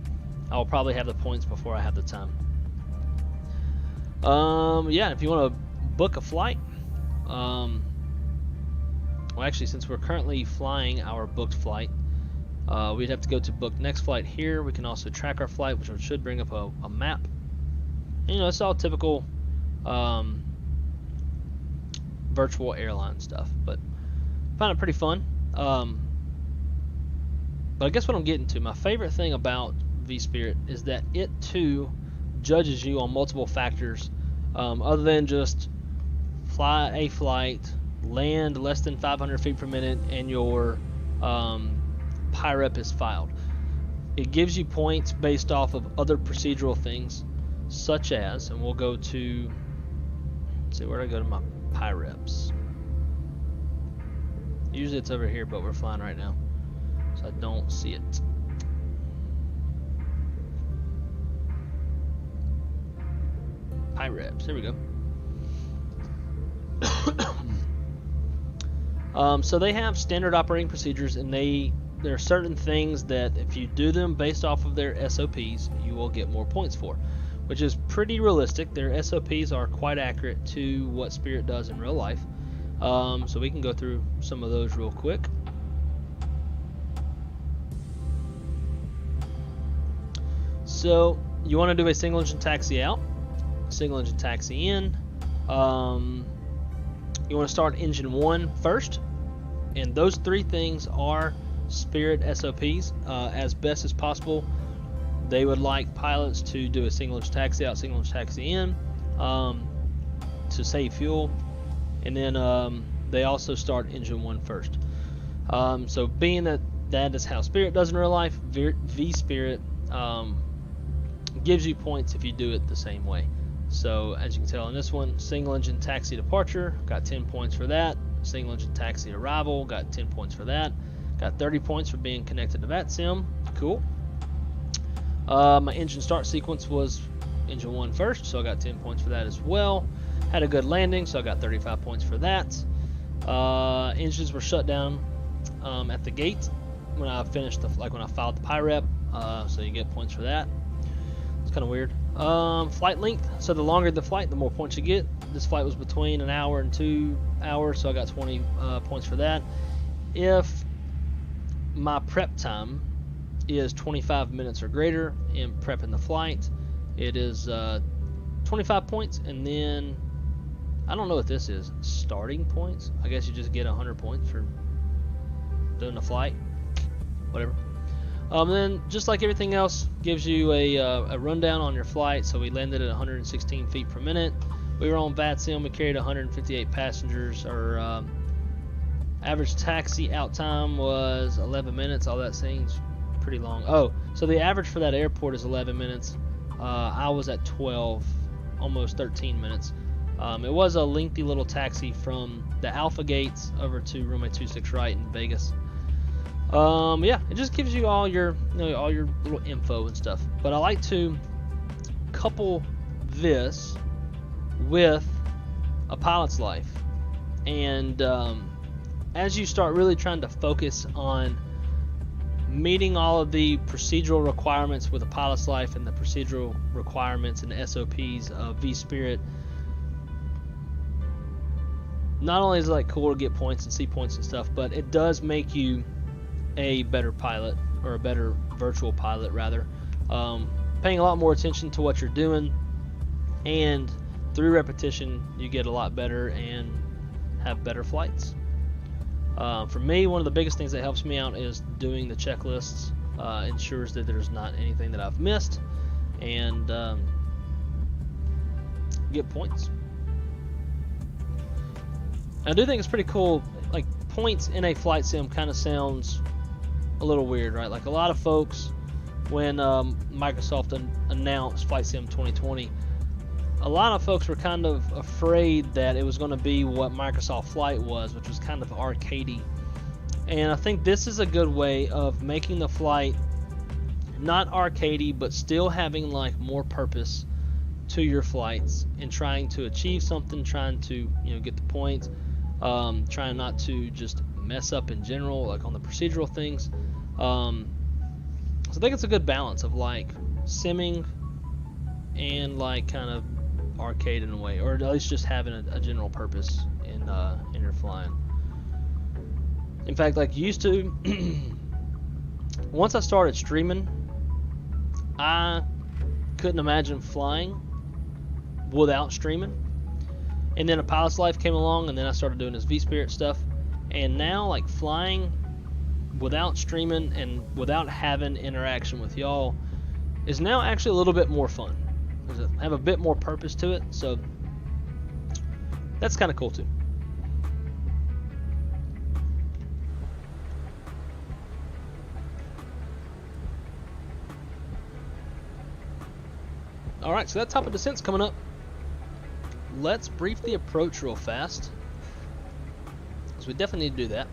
I'll probably have the points before I have the time. Yeah, if you want to book a flight, well actually, since we're currently flying our booked flight, we'd have to go to book next flight here. We can also track our flight, which should bring up a map. You know, it's all typical virtual airline stuff, but I find it pretty fun. But I guess what I'm getting to, my favorite thing about V-Spirit is that it too judges you on multiple factors, other than just fly a flight, land less than 500 feet per minute, and your pi rep is filed. It gives you points based off of other procedural things, such as, and we'll go to, let's see, where do I go to my pi reps? Usually it's over here, but we're flying right now, so I don't see it. PIREPs. There we go. So they have standard operating procedures, and there are certain things that if you do them based off of their SOPs, you will get more points for, which is pretty realistic. Their SOPs are quite accurate to what Spirit does in real life. So we can go through some of those real quick. So you want to do a single engine taxi out, single engine taxi in. You want to start engine 1 first, and those 3 things are Spirit SOPs. As best as possible, they would like pilots to do a single engine taxi out, single engine taxi in, to save fuel, and then they also start engine 1 first. So being that is how Spirit does in real life, V-Spirit gives you points if you do it the same way. So as you can tell in this one, single engine taxi departure, got 10 points for that. Single engine taxi arrival, got 10 points for that. Got 30 points for being connected to Vatsim. Cool. My engine start sequence was engine 1 first, so I got 10 points for that as well. Had a good landing, so I got 35 points for that. Engines were shut down at the gate when I finished when I filed the PIREP, so you get points for that. It's kind of weird. Flight length, so the longer the flight, the more points you get. This flight was between an hour and 2 hours, so I got 20 points for that. If my prep time is 25 minutes or greater in prepping the flight, it is 25 points, and then I don't know what this is, starting points. I guess you just get 100 points for doing the flight, whatever. Then just like everything else, gives you a rundown on your flight. So we landed at 116 feet per minute. We were on Vatsim. We carried 158 passengers. Our average taxi out time was 11 minutes. All that seems pretty long. Oh, so the average for that airport is 11 minutes. I was at 12, almost 13 minutes. It was a lengthy little taxi from the Alpha Gates over to runway 26 right in Vegas. Yeah, it just gives you all your, all your little info and stuff. But I like to couple this with a pilot's life, and as you start really trying to focus on meeting all of the procedural requirements with a pilot's life and the procedural requirements and the SOPs of V-Spirit, not only is it like cool to get points and see points and stuff, but it does make you a better pilot, or a better virtual pilot rather, paying a lot more attention to what you're doing, and through repetition you get a lot better and have better flights. For me, one of the biggest things that helps me out is doing the checklists. Ensures that there's not anything that I've missed, and get points. I do think it's pretty cool. Like, points in a flight sim kind of sounds a little weird, right? Like, a lot of folks, when Microsoft announced Flight Sim 2020, a lot of folks were kind of afraid that it was going to be what Microsoft Flight was, which was kind of arcadey. And I think this is a good way of making the flight not arcadey, but still having like more purpose to your flights, and trying to achieve something, trying to get the points, trying not to just mess up in general, like on the procedural things. So I think it's a good balance of like simming and like kind of arcade in a way, or at least just having a general purpose in your flying. In fact, like used to, once I started streaming, I couldn't imagine flying without streaming. And then a pilot's life came along, and then I started doing this V-Spirit stuff. And now, like, flying without streaming and without having interaction with y'all is now actually a little bit more fun. I have a bit more purpose to it, so that's kind of cool too. Alright, so that top of descent's coming up. Let's brief the approach real fast, because we definitely need to do that.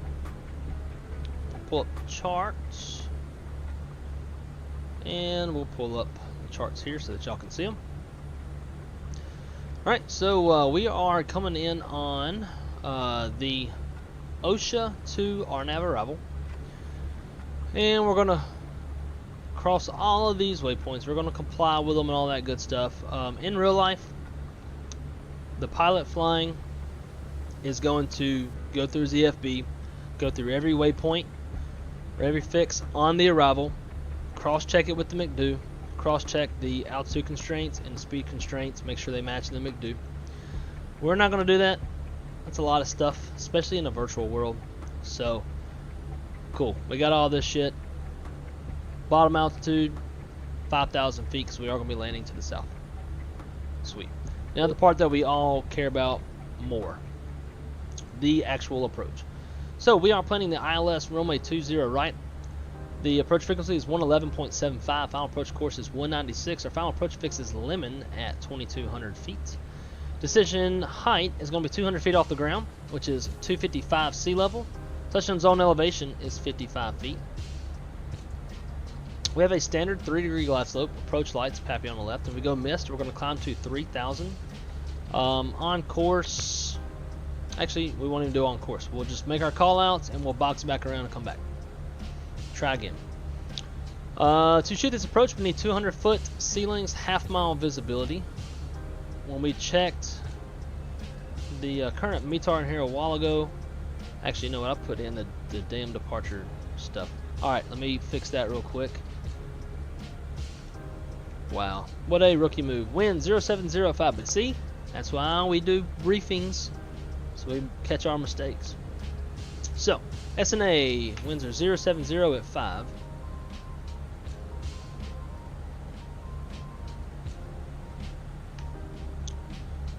Pull up charts, and we'll pull up the charts here so that y'all can see them. Alright, so we are coming in on the OSHA to our nav arrival. And we're going to cross all of these waypoints. We're going to comply with them and all that good stuff. In real life, the pilot flying is going to go through ZFB, go through every waypoint, or every fix on the arrival, cross-check it with the McDo, cross-check the altitude constraints and speed constraints, make sure they match the McDo. We're not going to do that. That's a lot of stuff, especially in a virtual world. So, cool. We got all this shit. Bottom altitude, 5,000 feet, because we are going to be landing to the south. Sweet. Now the part that we all care about more, the actual approach. So we are planning the ILS runway 20 right. The approach frequency is 111.75. Final approach course is 196. Our final approach fix is Lemon at 2,200 feet. Decision height is going to be 200 feet off the ground, which is 255 sea level. Touchdown zone elevation is 55 feet. We have a standard 3-degree glide slope. Approach lights, Pappy on the left. If we go mist, we're going to climb to 3,000. On course, actually, we won't even do on course. We'll just make our call outs and we'll box back around and come back. Try again. To shoot this approach, we need 200 foot ceilings, half-mile visibility. When we checked the current METAR in here a while ago, actually, you know what? I put in the damn departure stuff. Alright, let me fix that real quick. Wow, what a rookie move. Wind 0705, but see, that's why we do briefings, so we catch our mistakes. So, SNA, winds are 070 at 5.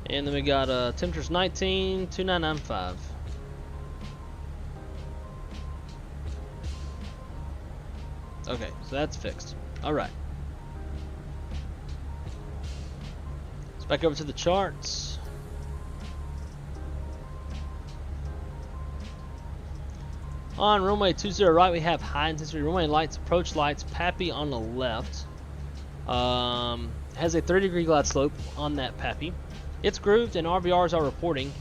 And then we got temperatures 19, 2995. Okay, so that's fixed. Alright. Let's back over to the charts. On runway 20 right, we have high intensity runway lights, approach lights, Pappy on the left. Has a 30-degree glide slope on that Pappy. It's grooved and RVRs are reporting.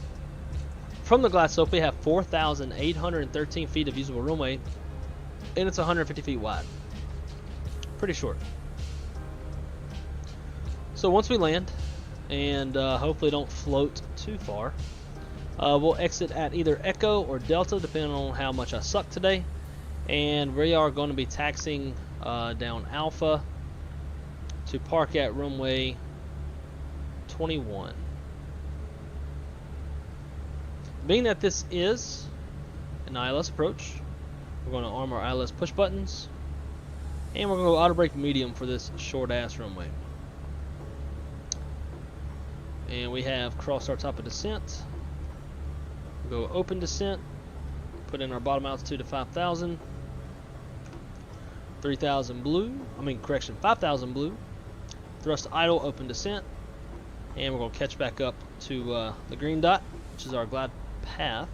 From the glide slope, we have 4,813 feet of usable runway, and it's 150 feet wide. Pretty short. So once we land, and hopefully don't float too far, we'll exit at either Echo or Delta, depending on how much I suck today. And we are going to be taxiing down Alpha to park at runway 21. Being that this is an ILS approach, we're going to arm our ILS push buttons, and we're going to go auto brake medium for this short ass runway. And we have crossed our top of descent. We'll go open descent, put in our bottom altitude to 5,000, 3,000 blue, 5,000 blue, thrust idle, open descent, and we're going to catch back up to the green dot, which is our glide path.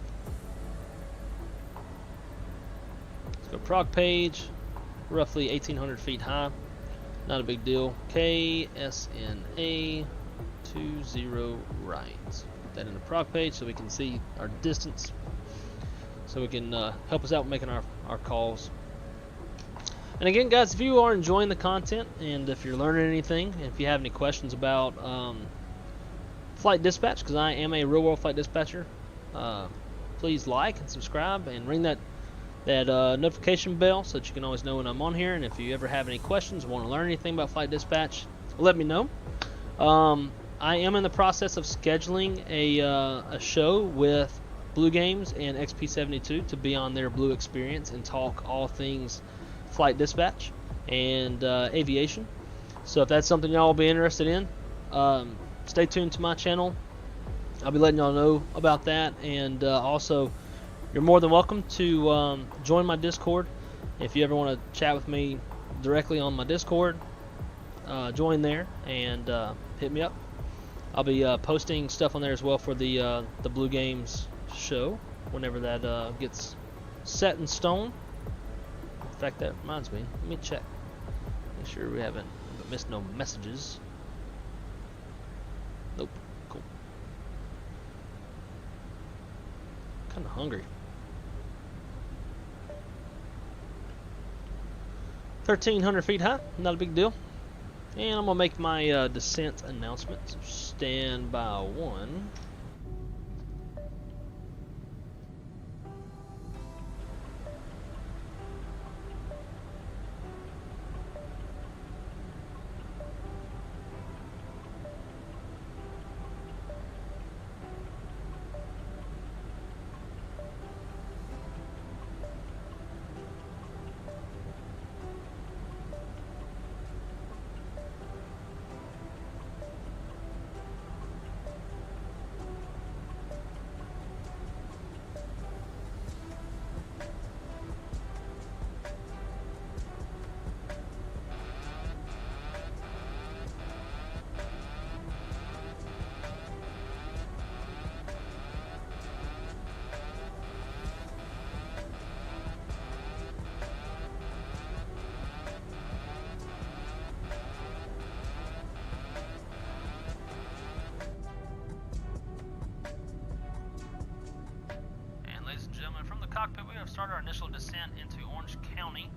Let's go prog page, roughly 1,800 feet high, not a big deal. Ksna 20 right. Put that in the prog page so we can see our distance, so we can help us out making our calls. And again, guys, if you are enjoying the content and if you're learning anything, and if you have any questions about flight dispatch, because I am a real world flight dispatcher, please like and subscribe and ring that notification bell so that you can always know when I'm on here. And if you ever have any questions or want to learn anything about flight dispatch, let me know. I am in the process of scheduling a show with Blue Games and XP72 to be on their Blue Experience and talk all things flight dispatch and aviation. So if that's something y'all will be interested in, stay tuned to my channel. I'll be letting y'all know about that. And also, you're more than welcome to join my Discord. If you ever want to chat with me directly on my Discord, join there and hit me up. I'll be posting stuff on there as well for the Blue Games show whenever that gets set in stone. In fact, that reminds me. Let me check. Make sure we haven't missed no messages. Nope. Cool. kind of hungry. 1,300 feet high, not a big deal. And I'm gonna make my descent announcement. So stand by 1. Cockpit, we have started our initial descent into Orange County.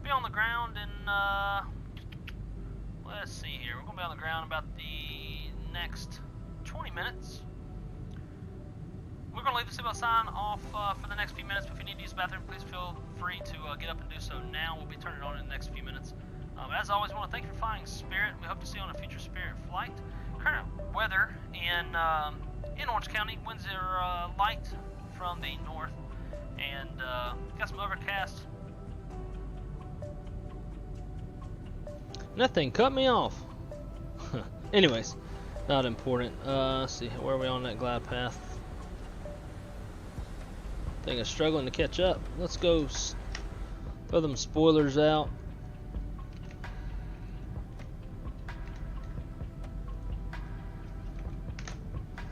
Be on the ground in, let's see here, we're going to be on the ground about the next 20 minutes. We're going to leave the seatbelt sign off for the next few minutes, but if you need to use the bathroom, please feel free to get up and do so now. We'll be turning it on in the next few minutes. As always, I want to thank you for flying Spirit. We hope to see you on a future Spirit flight. Current weather in Orange County, winds are light from the north. And got some overcast. That thing cut me off. Anyways, not important. Let's see, where are we on that glide path? Thing is struggling to catch up. Let's go throw them spoilers out.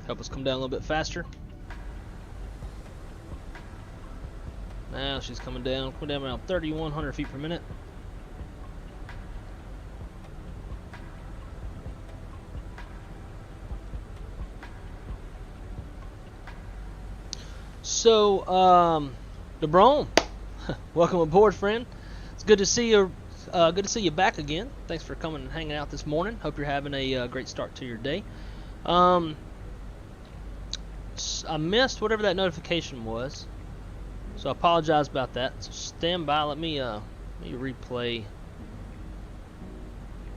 Help us come down a little bit faster. Now she's coming down around 3,100 feet per minute. So, DeBron, welcome aboard, friend. It's good to see you. Good to see you back again. Thanks for coming and hanging out this morning. Hope you're having a great start to your day. I missed whatever that notification was. So I apologize about that. So stand by. Let me replay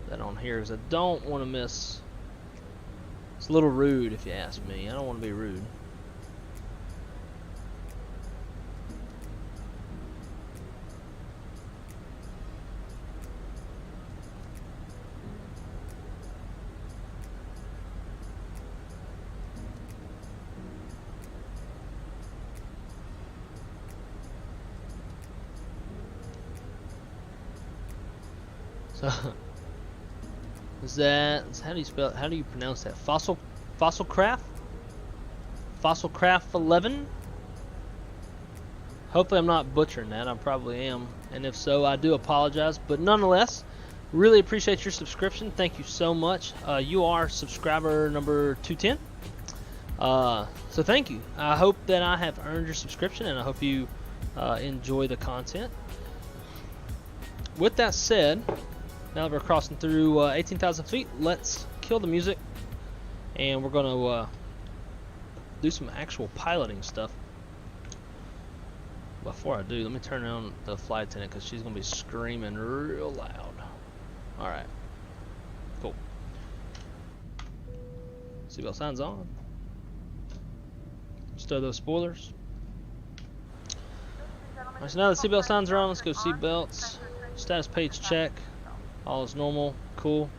that on here because I don't want to miss. It's a little rude if you ask me. I don't want to be rude. So is that, how do you spell it? How do you pronounce that? Fossilcraft 11. Hopefully I'm not butchering that. I probably am, and if so, I do apologize. But nonetheless, really appreciate your subscription. Thank you so much. You are subscriber number 210. So thank you. I hope that I have earned your subscription, and I hope you enjoy the content. With that said, now that we're crossing through 18,000 feet, let's kill the music, and we're going to do some actual piloting stuff. Before I do, let me turn on the flight attendant because she's going to be screaming real loud. Alright, cool. Seatbelt signs on. Stow those spoilers. Alright, so now the seatbelt signs are on, let's go seatbelts. Status page check. All is normal. Cool.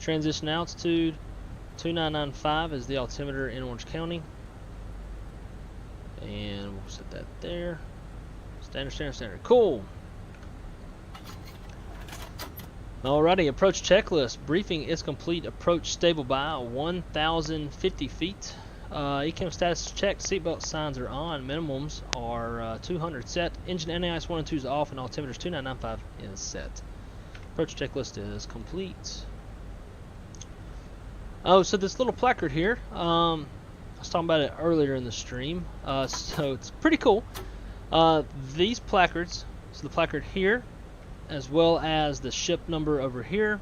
Transition altitude 2995 is the altimeter in Orange County. And we'll set that there. Standard. Cool. Alrighty, approach checklist. Briefing is complete. Approach stable by 1,050 feet. ECAM status checked. Seatbelt signs are on. Minimums are 200 set. Engine NAIS 1 and 2 is off, and altimeters 2995 is set. Approach checklist is complete. Oh, so this little placard here. I was talking about it earlier in the stream, so it's pretty cool. These placards, so the placard here, as well as the ship number over here,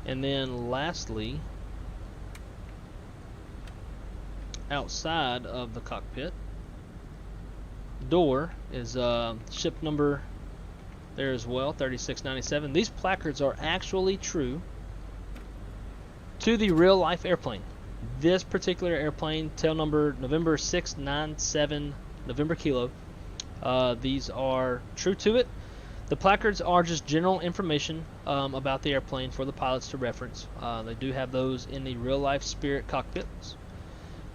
and then lastly, outside of the cockpit door is ship number there as well, 3697. These placards are actually true to the real life airplane. This particular airplane, tail number November 697 November Kilo, these are true to it. The placards are just general information about the airplane for the pilots to reference. They do have those in the real life Spirit cockpits.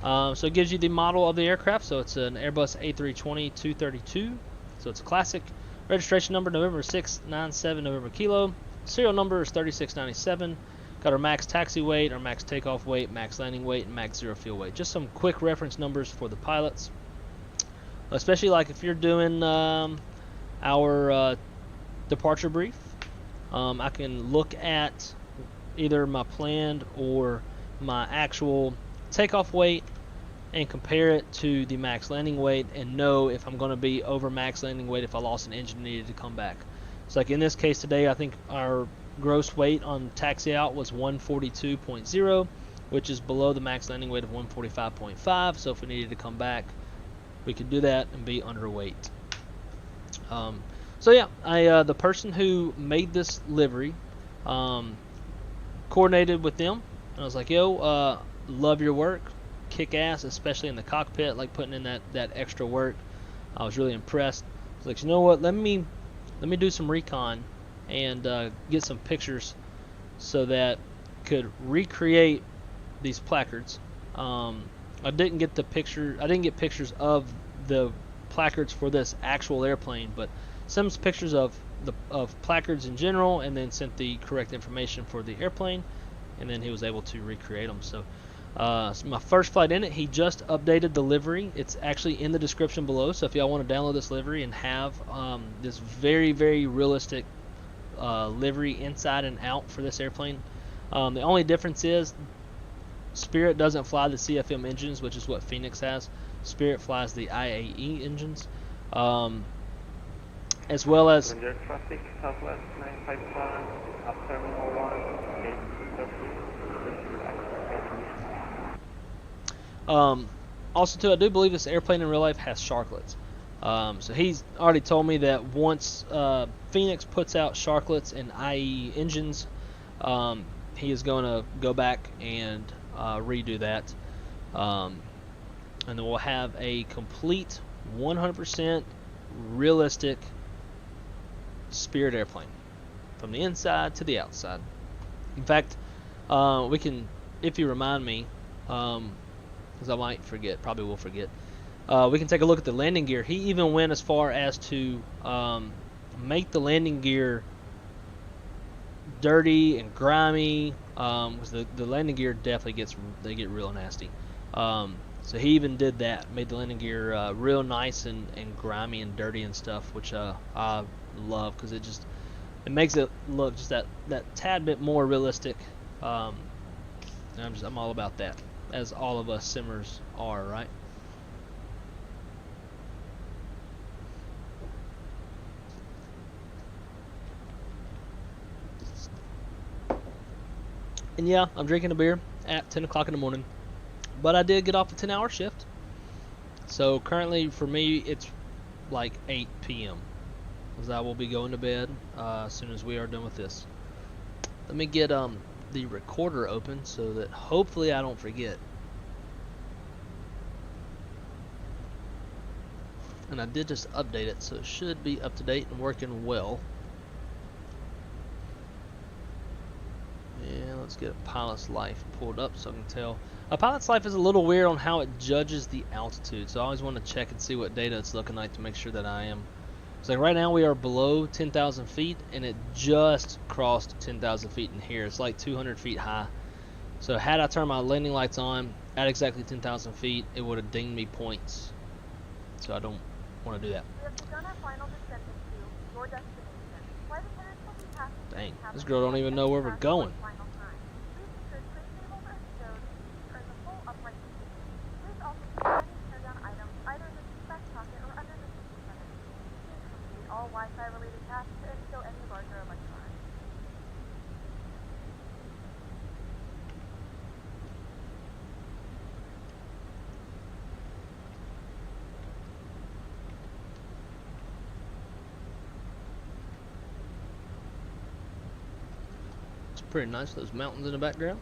So it gives you the model of the aircraft. So it's an Airbus A320-232. So it's a classic. Registration number November 697 November Kilo. Serial number is 3697. Got our max taxi weight, our max takeoff weight, max landing weight, and max zero fuel weight. Just some quick reference numbers for the pilots. Especially like if you're doing our departure brief. I can look at either my planned or my actual takeoff weight and compare it to the max landing weight and know if I'm going to be over max landing weight if I lost an engine and needed to come back. So like in this case today, I think our gross weight on taxi out was 142.0, which is below the max landing weight of 145.5. So if we needed to come back, we could do that and be underweight. So yeah, the person who made this livery coordinated with them, and I was like, yo, love your work, kick ass, especially in the cockpit, like putting in that extra work. I was really impressed. I was like, you know what, let me do some recon and get some pictures so that could recreate these placards. I didn't get pictures of the placards for this actual airplane, but some pictures of placards in general, and then sent the correct information for the airplane, and then he was able to recreate them. So my first flight in it, he just updated the livery. It's actually in the description below, so if y'all want to download this livery and have this very, very realistic livery inside and out for this airplane. The only difference is Spirit doesn't fly the CFM engines, which is what Fenix has. Spirit flies the IAE engines, as well as traffic, Southwest 951, up Terminal 1, also too, I do believe this airplane in real life has sharklets. So he's already told me that once Fenix puts out sharklets and IE engines, he is going to go back and redo that. And then we'll have a complete 100% realistic Spirit airplane from the inside to the outside. In fact, we can, if you remind me, because I might forget, probably will forget, we can take a look at the landing gear. He even went as far as to make the landing gear dirty and grimy, because the landing gear definitely get real nasty. So he even did that, made the landing gear real nice and grimy and dirty and stuff, which I love, because it makes it look just that tad bit more realistic. And I'm all about that, as all of us simmers are, right? And yeah, I'm drinking a beer at 10 o'clock in the morning, but I did get off a 10-hour shift. So currently for me, it's like 8 p.m. because I will be going to bed as soon as we are done with this. Let me get the recorder open so that hopefully I don't forget. And I did just update it, so it should be up to date and working well. Yeah, let's get a pilot's life pulled up so I can tell. A pilot's life is a little weird on how it judges the altitude, so I always want to check and see what data it's looking like to make sure that I am. So like right now we are below 10,000 feet, and it just crossed 10,000 feet in here. It's like 200 feet high. So had I turned my landing lights on at exactly 10,000 feet, it would have dinged me points. So I don't want to do that. Dang, this girl don't even know where we're going. pretty nice, those mountains in the background.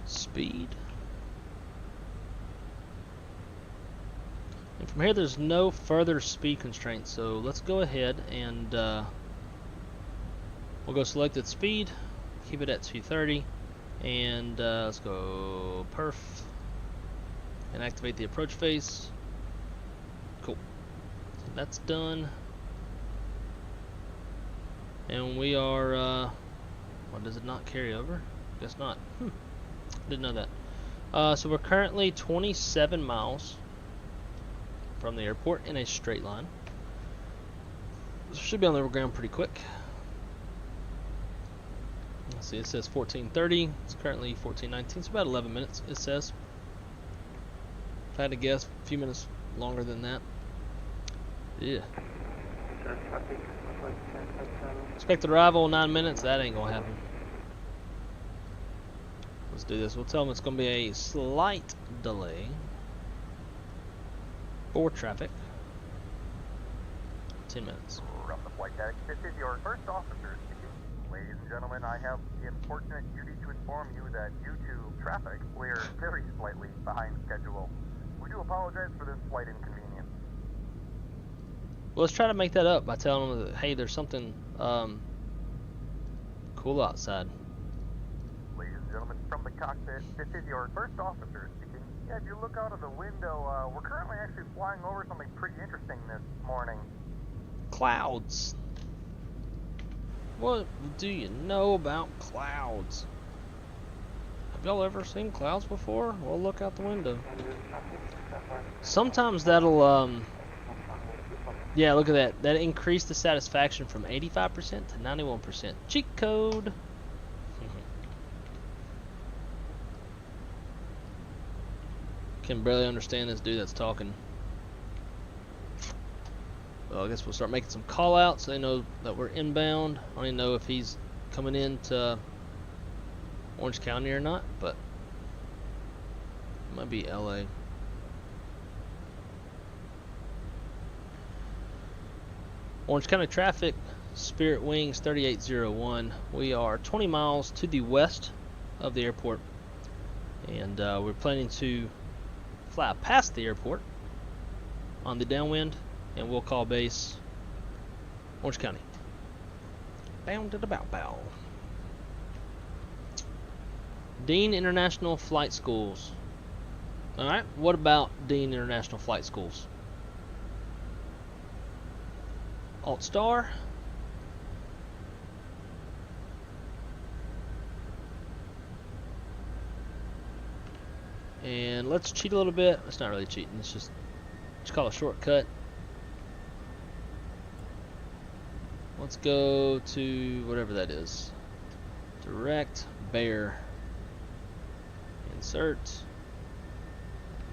Speed. And from here there's no further speed constraints, so let's go ahead and we'll go selected speed, keep it at 230, and let's go perf and activate the approach face. Cool. So that's done. And we are what, does it not carry over? Guess not. Didn't know that. So we're currently 27 miles from the airport in a straight line. So should be on the ground pretty quick. Let's see, it says 14:30. It's currently 14:19. So about 11 minutes, it says. If I had to guess, a few minutes longer than that. Yeah. Expected arrival 9 minutes. That ain't gonna happen. Let's do this. We'll tell them it's going to be a slight delay for traffic. 10 minutes. From the flight deck, this is your first officer speaking. Ladies and gentlemen, I have the unfortunate duty to inform you that due to traffic, we're very slightly behind schedule. We do apologize for this slight inconvenience. Well, let's try to make that up by telling them that, hey, there's something cool outside. Ladies and gentlemen, from the cockpit, this is your first officer speaking. Yeah, if you look out of the window, we're currently actually flying over something pretty interesting this morning. Clouds. What do you know about clouds? Have y'all ever seen clouds before? Well, look out the window. Sometimes that'll, yeah, look at that. That increased the satisfaction from 85% to 91%. Cheat code. Can barely understand this dude that's talking. Well, I guess we'll start making some call outs so they know that we're inbound. I don't even know if he's coming into Orange County or not, but it might be LA. Orange County traffic, Spirit Wings 3801. We are 20 miles to the west of the airport, and we're planning to fly past the airport on the downwind, and we'll call base Orange County. Bound to the bow bow. Dean International Flight Schools. Alright, what about Dean International Flight Schools? Alt star. And let's cheat a little bit. It's not really cheating, it's just call a shortcut. Let's go to whatever that is. Direct bear. Insert.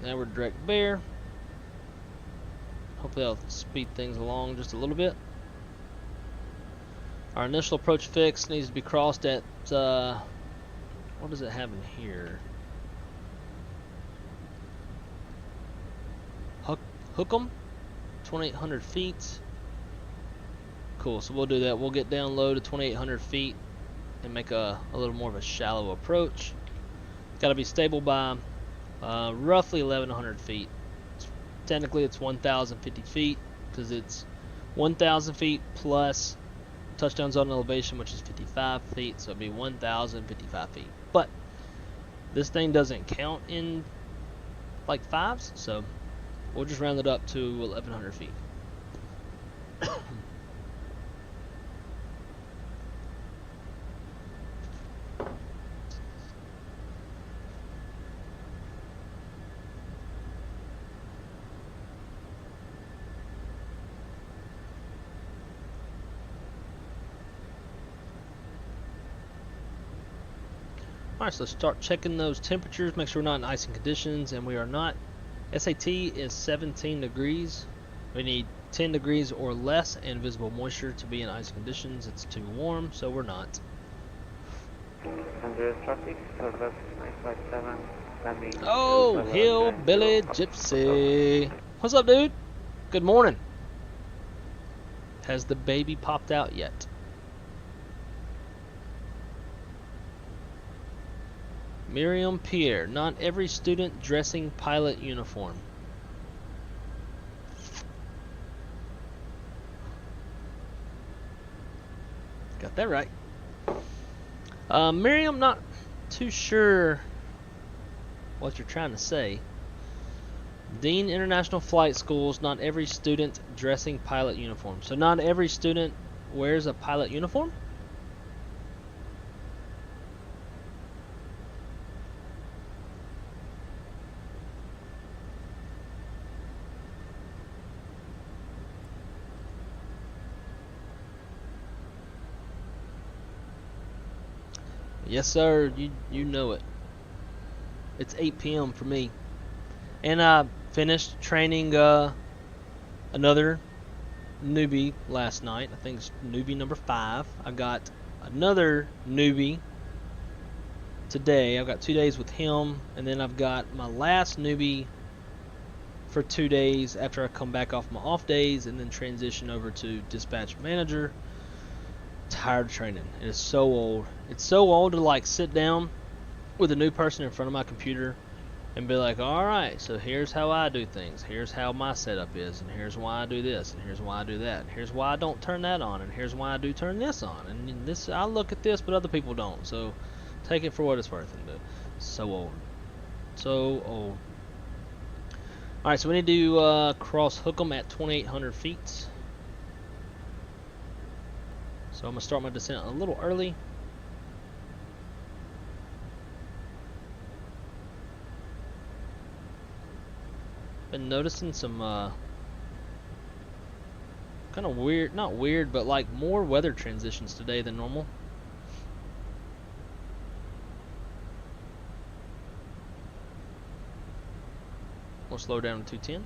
Now we're direct bear. Hopefully that'll speed things along just a little bit. Our initial approach fix needs to be crossed at what does it have in here? Honeycomb, 2,800 feet. Cool, so we'll do that. We'll get down low to 2,800 feet and make a little more of a shallow approach. Got to be stable by roughly 1,100 feet. Technically it's 1,050 feet because it's 1,000 feet plus touchdown zone elevation, which is 55 feet, so it'd be 1,055 feet. But this thing doesn't count in like fives, so we'll just round it up to 1,100 feet. Alright, so let's start checking those temperatures, make sure we're not in icing conditions, and we are not. SAT is 17 degrees. We need 10 degrees or less and visible moisture to be in ice conditions. It's too warm, so we're not. Andreas traffic, Southwest 957, landing. Oh, hillbilly gypsy. What's up, dude? Good morning. Has the baby popped out yet? Miriam Pierre, not every student dressing pilot uniform. Got that right. Miriam, not too sure what you're trying to say. Dean International Flight Schools, not every student dressing pilot uniform. So not every student wears a pilot uniform? Yes, sir. You know it. It's 8 p.m. for me. And I finished training another newbie last night. I think it's newbie number 5. I got another newbie today. I've got 2 days with him. And then I've got my last newbie for 2 days after I come back off my off days and then transition over to dispatch manager. Tired of training. It is so old. It's so old to like sit down with a new person in front of my computer and be like, alright, so here's how I do things. Here's how my setup is, and here's why I do this, and here's why I do that, and here's why I don't turn that on, and here's why I do turn this on. And this, I look at this, but other people don't. So take it for what it's worth. And so old. So old. Alright, so we need to cross Hook'em at 2,800 feet. So I'm going to start my descent a little early. Been noticing some kind of weird, not weird, but like more weather transitions today than normal. We'll slow down to 210.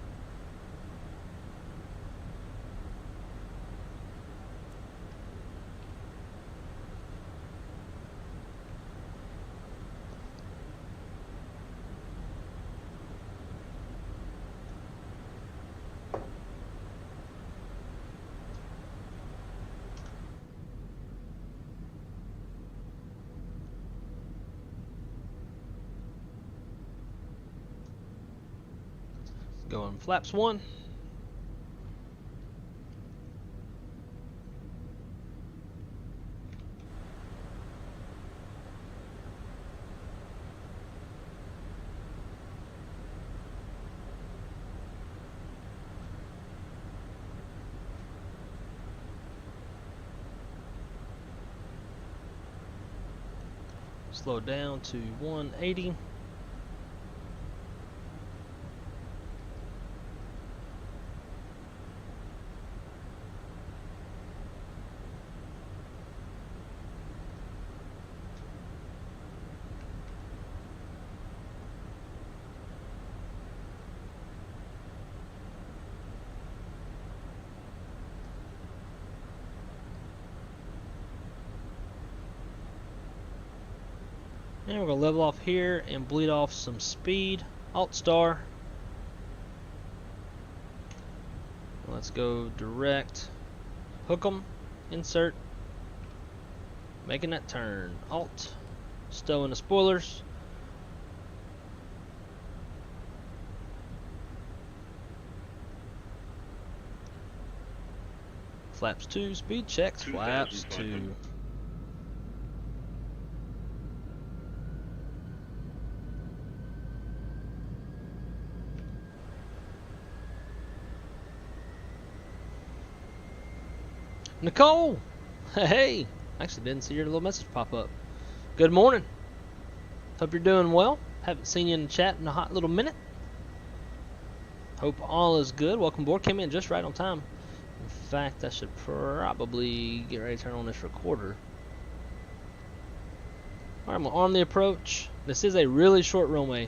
Going flaps 1. Slow down to 180. And we're going to level off here and bleed off some speed. Alt star. Let's go direct. Hook 'em. Insert. Making that turn. Alt. Stowing the spoilers. Flaps 2. Speed checks. Flaps 2. Nicole! Hey! Actually didn't see your little message pop up. Good morning. Hope you're doing well. Haven't seen you in the chat in a hot little minute. Hope all is good. Welcome aboard. Came in just right on time. In fact, I should probably get ready to turn on this recorder. Alright, I'm going to arm the approach. This is a really short runway,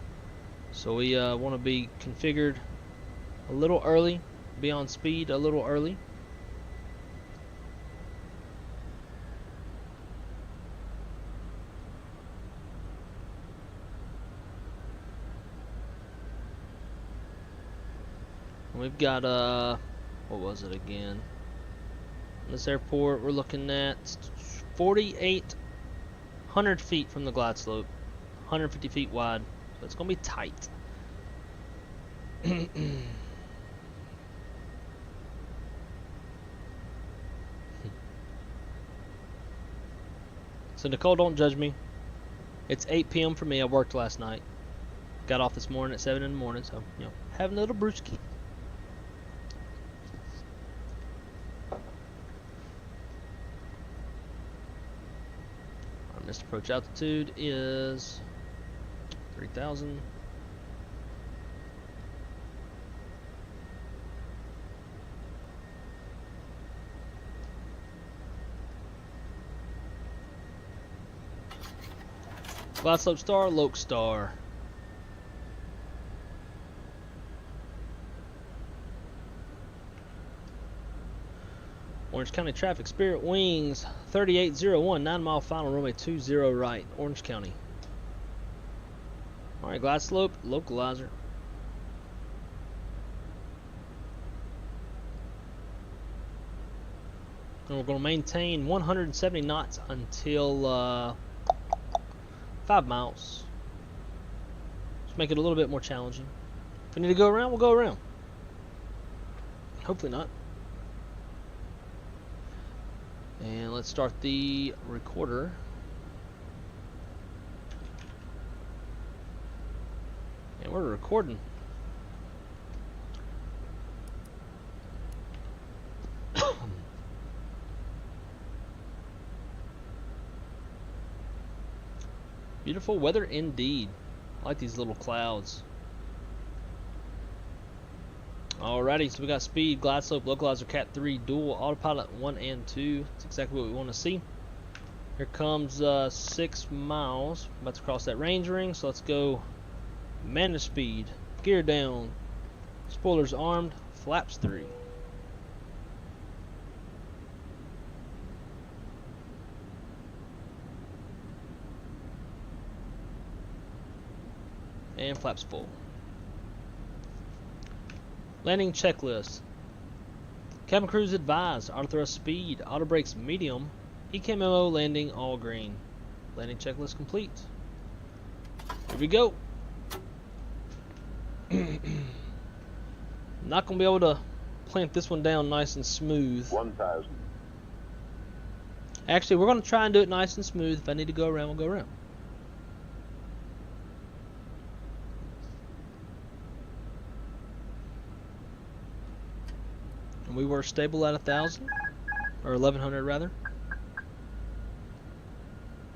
so we want to be configured a little early be on speed a little early. We've got what was it again? This airport, we're looking at 4,800 feet from the glide slope, 150 feet wide, so it's gonna be tight. So Nicole, don't judge me. It's 8 p.m. for me. I worked last night. Got off this morning at 7 in the morning, so you know, having a little brewski. Our missed approach altitude is 3,000. Glide slope star, Loke star. Orange County traffic, Spirit Wings 3801, 9 mile final, runway 20 right, Orange County. Alright, glide slope, localizer. And we're going to maintain 170 knots until 5 miles. Just make it a little bit more challenging. If we need to go around, we'll go around. Hopefully not. And let's start the recorder. And we're recording. Beautiful weather indeed. I like these little clouds. Alrighty, so we got speed, glide slope, localizer, Cat 3, dual, autopilot 1 and 2. That's exactly what we want to see. Here comes 6 miles. About to cross that range ring, so let's go. Manage speed, gear down, spoilers armed, flaps 3. And flaps full. Landing checklist. Cabin crews advised, auto thrust speed, auto brakes medium, EKMO landing all green. Landing checklist complete. Here we go. Not gonna be able to plant this one down nice and smooth. 1,000. Actually, we're gonna try and do it nice and smooth. If I need to go around, we'll go around. We were stable at 1,000 or 1,100 rather.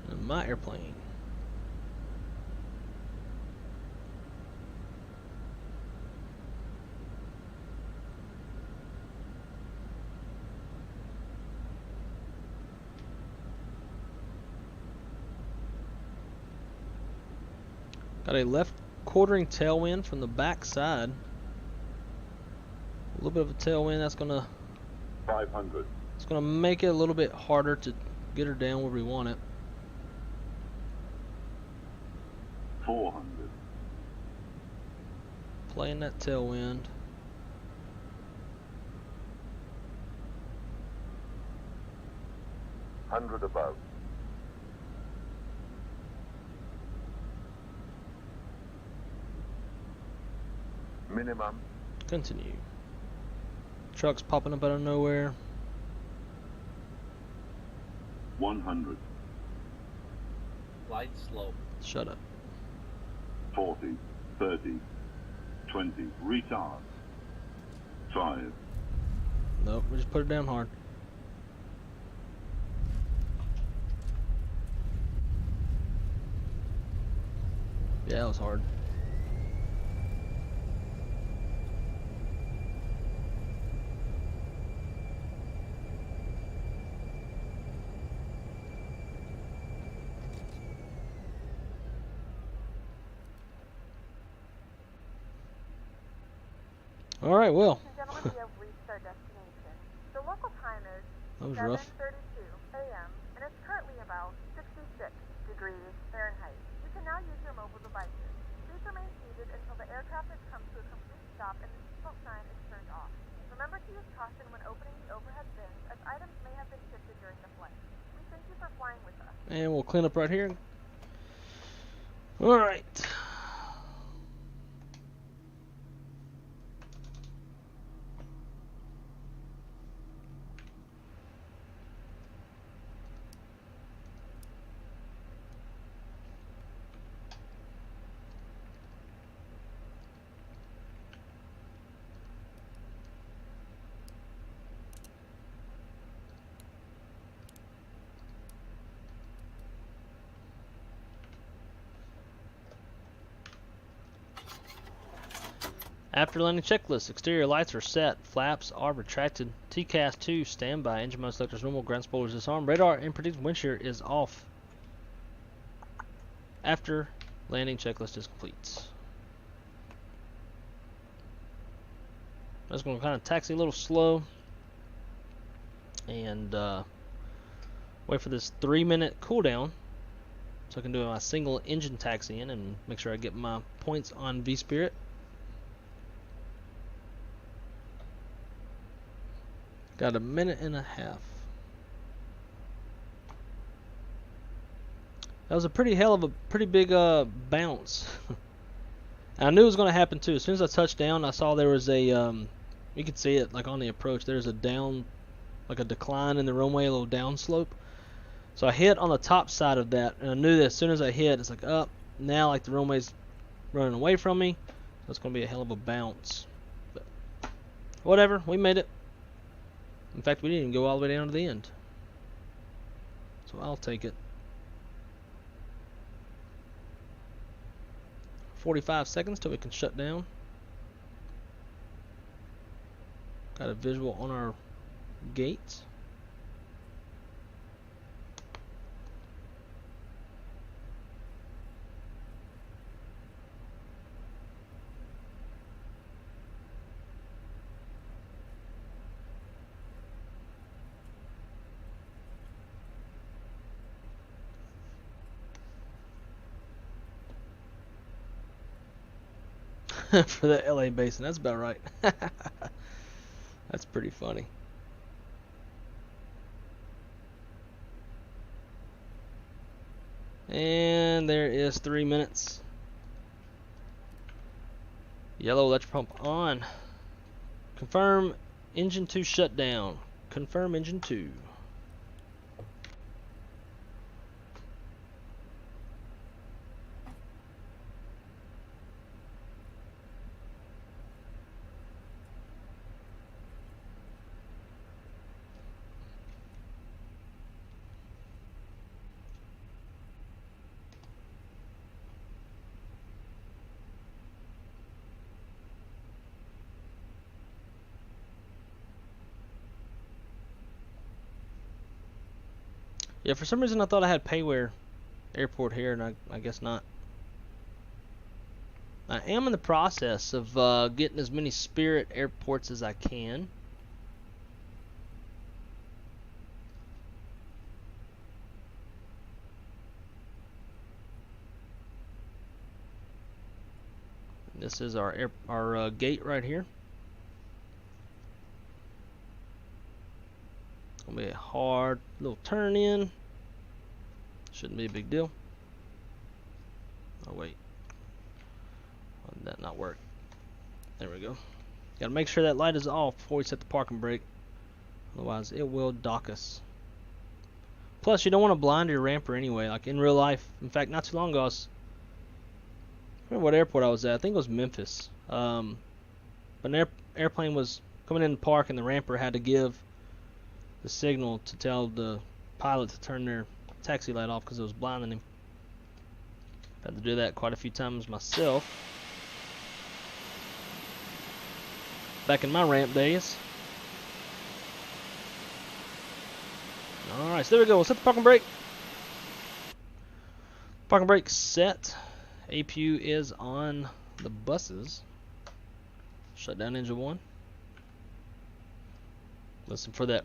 And my airplane. Got a left quartering tailwind from the back side. A little bit of a tailwind, that's gonna 500. It's gonna make it a little bit harder to get her down where we want it. 400. Playing that tailwind. $100 above. Minimum. Continue. Trucks popping up out of nowhere. 100. Light slope. Shut up. 40. 30. 20. Retard. 5. Nope, we just put it down hard. Yeah, that was hard. All right, well, our destination. The local time is That was rough. 7:32 a.m. and it's currently about 66 degrees Fahrenheit. You can now use your mobile devices. Please remain seated until the aircraft has come to a complete stop and the seatbelt sign is turned off. Remember to use caution when opening the overhead bins, as items may have been shifted during the flight. We thank you for flying with us. And we'll clean up right here. All right. After landing checklist, exterior lights are set, flaps are retracted, TCAS 2 standby, engine mode selectors normal, ground spoilers disarmed, radar and predicted wind shear is off. After landing checklist is complete. I'm just going to kind of taxi a little slow and wait for this 3-minute cooldown so I can do my single engine taxi in and make sure I get my points on V-Spirit. Got a minute and a half. That was a pretty big bounce. I knew it was going to happen too. As soon as I touched down, I saw there was a you could see it like on the approach. There's a down, like a decline in the runway, a little down slope. So I hit on the top side of that, and I knew that as soon as I hit, it's like up. Now like the runway's running away from me. So it's going to be a hell of a bounce. But whatever, we made it. In fact, we didn't even go all the way down to the end. So I'll take it. 45 seconds till we can shut down. Got a visual on our gates. For the LA basin, that's about right. That's pretty funny. And there is 3 minutes. Yellow electric pump on. Confirm engine 2 shutdown. Confirm engine 2. Yeah, for some reason I thought I had Payware Airport here, and I guess not. I am in the process of getting as many Spirit airports as I can. This is our gate right here. Gonna be a hard little turn in. Shouldn't be a big deal. Oh wait, why did that not work? There we go. Gotta make sure that light is off before we set the parking brake, otherwise it will dock us. Plus, you don't want to blind your ramper anyway. Like in real life, in fact, not too long ago, I remember what airport I was at. I think it was Memphis. But an airplane was coming in the park, and the ramper had to give the signal to tell the pilot to turn their taxi light off because it was blinding him. Had to do that quite a few times myself back in my ramp days. Alright, so there we go. We'll set the parking brake. Parking brake set. APU is on the buses. Shut down engine 1. Listen for that.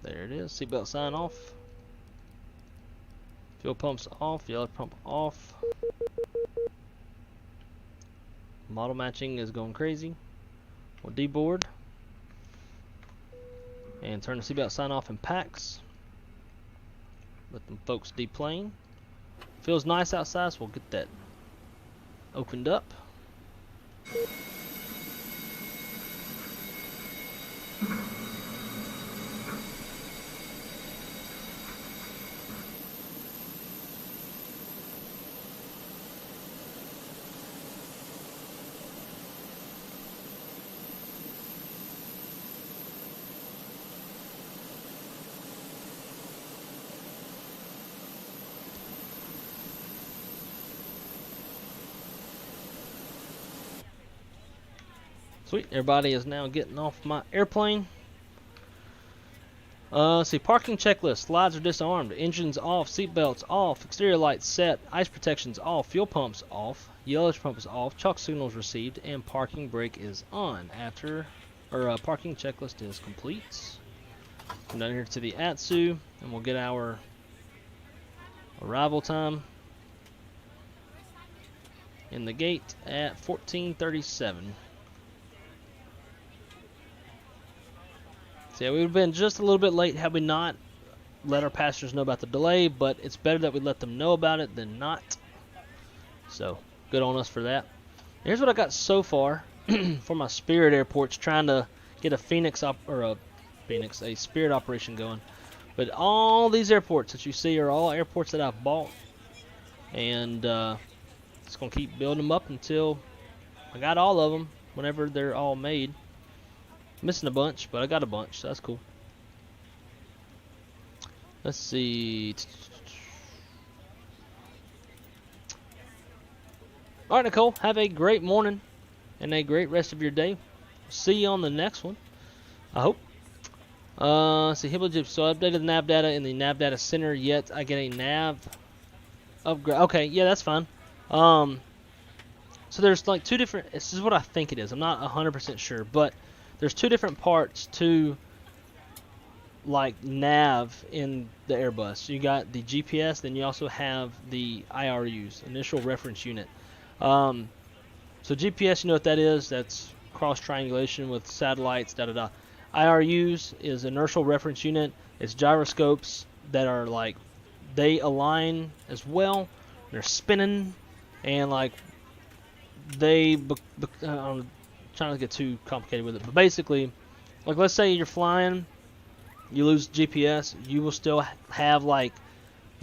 There it is. Seatbelt sign off. Fuel pumps off. Yellow pump off. Model matching is going crazy. We'll deboard. And turn the seatbelt sign off in packs. Let them folks deplane. Feels nice outside, so we'll get that opened up. Sweet, everybody is now getting off my airplane. Let's see, parking checklist. Slides are disarmed. Engines off. Seatbelts off. Exterior lights set. Ice protections off. Fuel pumps off. Yellow pump is off. Chalk signals received. And parking brake is on. Parking checklist is complete. Come down here to the ATSU, and we'll get our arrival time in the gate at 14:37. So yeah, we would have been just a little bit late had we not let our passengers know about the delay, but it's better that we let them know about it than not. So, good on us for that. Here's what I got so far for my Spirit airports, trying to get a a Spirit operation going. But all these airports that you see are all airports that I've bought, and just gonna keep building them up until I got all of them. Whenever they're all made. Missing a bunch, but I got a bunch, so that's cool. Let's see. Alright, Nicole, have a great morning and a great rest of your day. See you on the next one, I hope. Let's see, Hibble, so I updated the nav data in the nav data center, yet I get a nav upgrade. Okay, yeah, that's fine. So there's like two different, this is what I think it is. I'm not 100% sure, but there's two different parts to like nav in the Airbus. You got the GPS, then you also have the IRUs, initial reference unit. So GPS, you know what that is? That's cross triangulation with satellites, IRUs is inertial reference unit. It's gyroscopes that are like, they align as well. They're spinning, and like I'm trying to get too complicated with it, but basically, like let's say you're flying, you lose GPS, you will still have like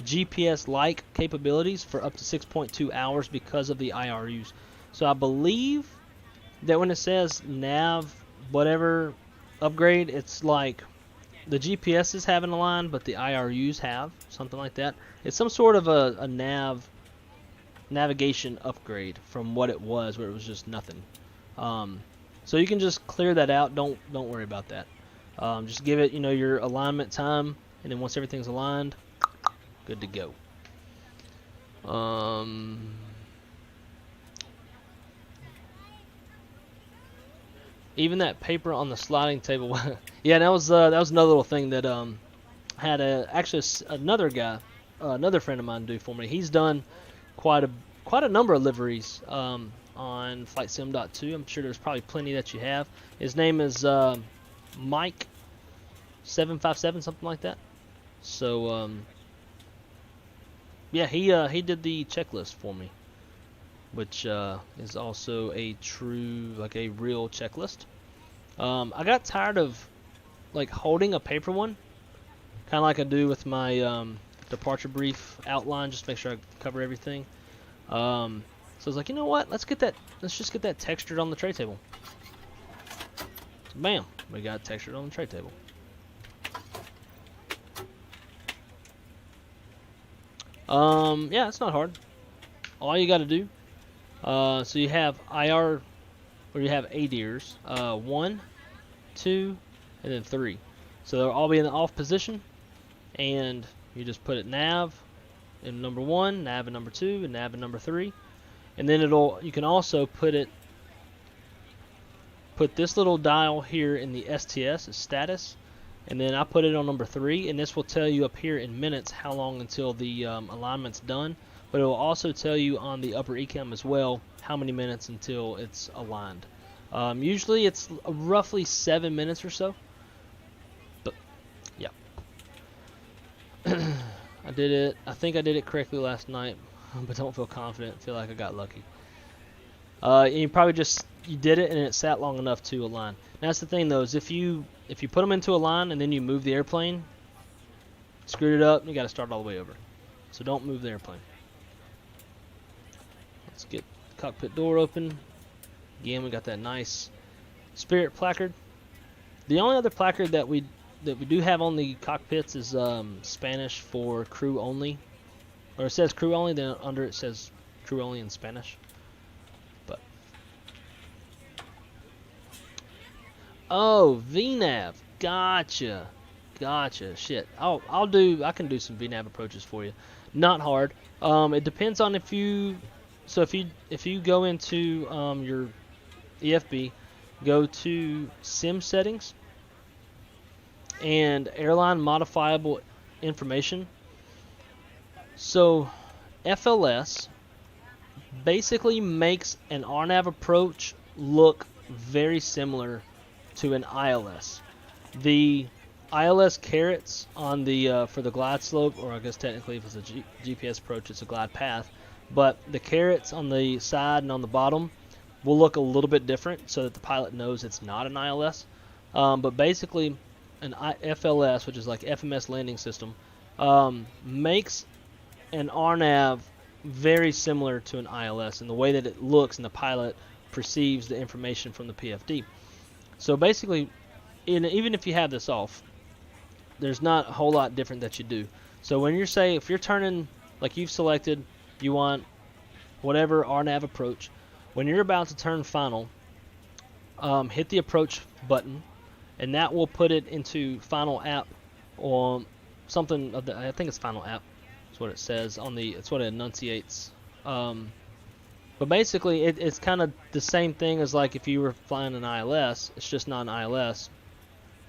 GPS-like capabilities for up to 6.2 hours because of the IRUs. So I believe that when it says nav whatever upgrade, it's like the GPSs haven't aligned, but the IRUs have, something like that. It's some sort of a navigation upgrade from what it was, where it was just nothing. So you can just clear that out. Don't worry about that. Just give it, your alignment time, and then once everything's aligned, good to go. Even that paper on the sliding table, yeah, that was another little thing that had another guy, another friend of mine do for me. He's done quite a number of liveries on FlightSim.2. I'm sure there's probably plenty that you have. His name is Mike 757, something like that. So yeah, he did the checklist for me, which is also a true, like a real checklist. I got tired of like holding a paper one, kind of like I do with my departure brief outline, just to make sure I cover everything. So I was like, you know what? Let's just get that textured on the tray table. So bam, we got it textured on the tray table. Yeah, it's not hard. All you got to do. So you have IR, or you have ADIRs, 1, 2, and then 3. So they'll all be in the off position, and you just put it nav in number 1, nav in number 2, and nav in number 3. And then you can also put it put this little dial here in the STS as status, and then I put it on number 3, and this will tell you up here in minutes how long until the alignment's done, but it will also tell you on the upper ECAM as well how many minutes until it's aligned. Usually it's roughly 7 minutes or so, but yeah. I did it. I think I did it correctly last night, but don't feel confident. Feel like I got lucky. And you probably just did it and it sat long enough to align. Now, that's the thing though, is if you put them into a line and then you move the airplane, screwed it up, and you got to start all the way over. So don't move the airplane. Let's get the cockpit door open. Again, we got that nice Spirit placard. The only other placard that we do have on the cockpits is Spanish for crew only, or it says crew only. Then under it says crew only in Spanish. But oh, VNAV, gotcha. Shit, I can do some VNAV approaches for you. Not hard. It depends on if you go into your EFB, go to sim settings and airline modifiable information. So FLS basically makes an RNAV approach look very similar to an ILS. The ILS carrots on the for the glide slope, or I guess technically if it's a GPS approach it's a glide path, but the carrots on the side and on the bottom will look a little bit different so that the pilot knows it's not an ILS. But basically, an FLS, which is like FMS landing system, makes an RNAV very similar to an ILS in the way that it looks and the pilot perceives the information from the PFD. So basically, even if you have this off, there's not a whole lot different that you do. So when you're if you're turning, like you've selected, you want whatever RNAV approach. When you're about to turn final, hit the approach button, and that will put it into final app or something of the. I think it's final app. That's what it says on the. It's what it enunciates. But basically, it's kind of the same thing as like if you were flying an ILS. It's just not an ILS.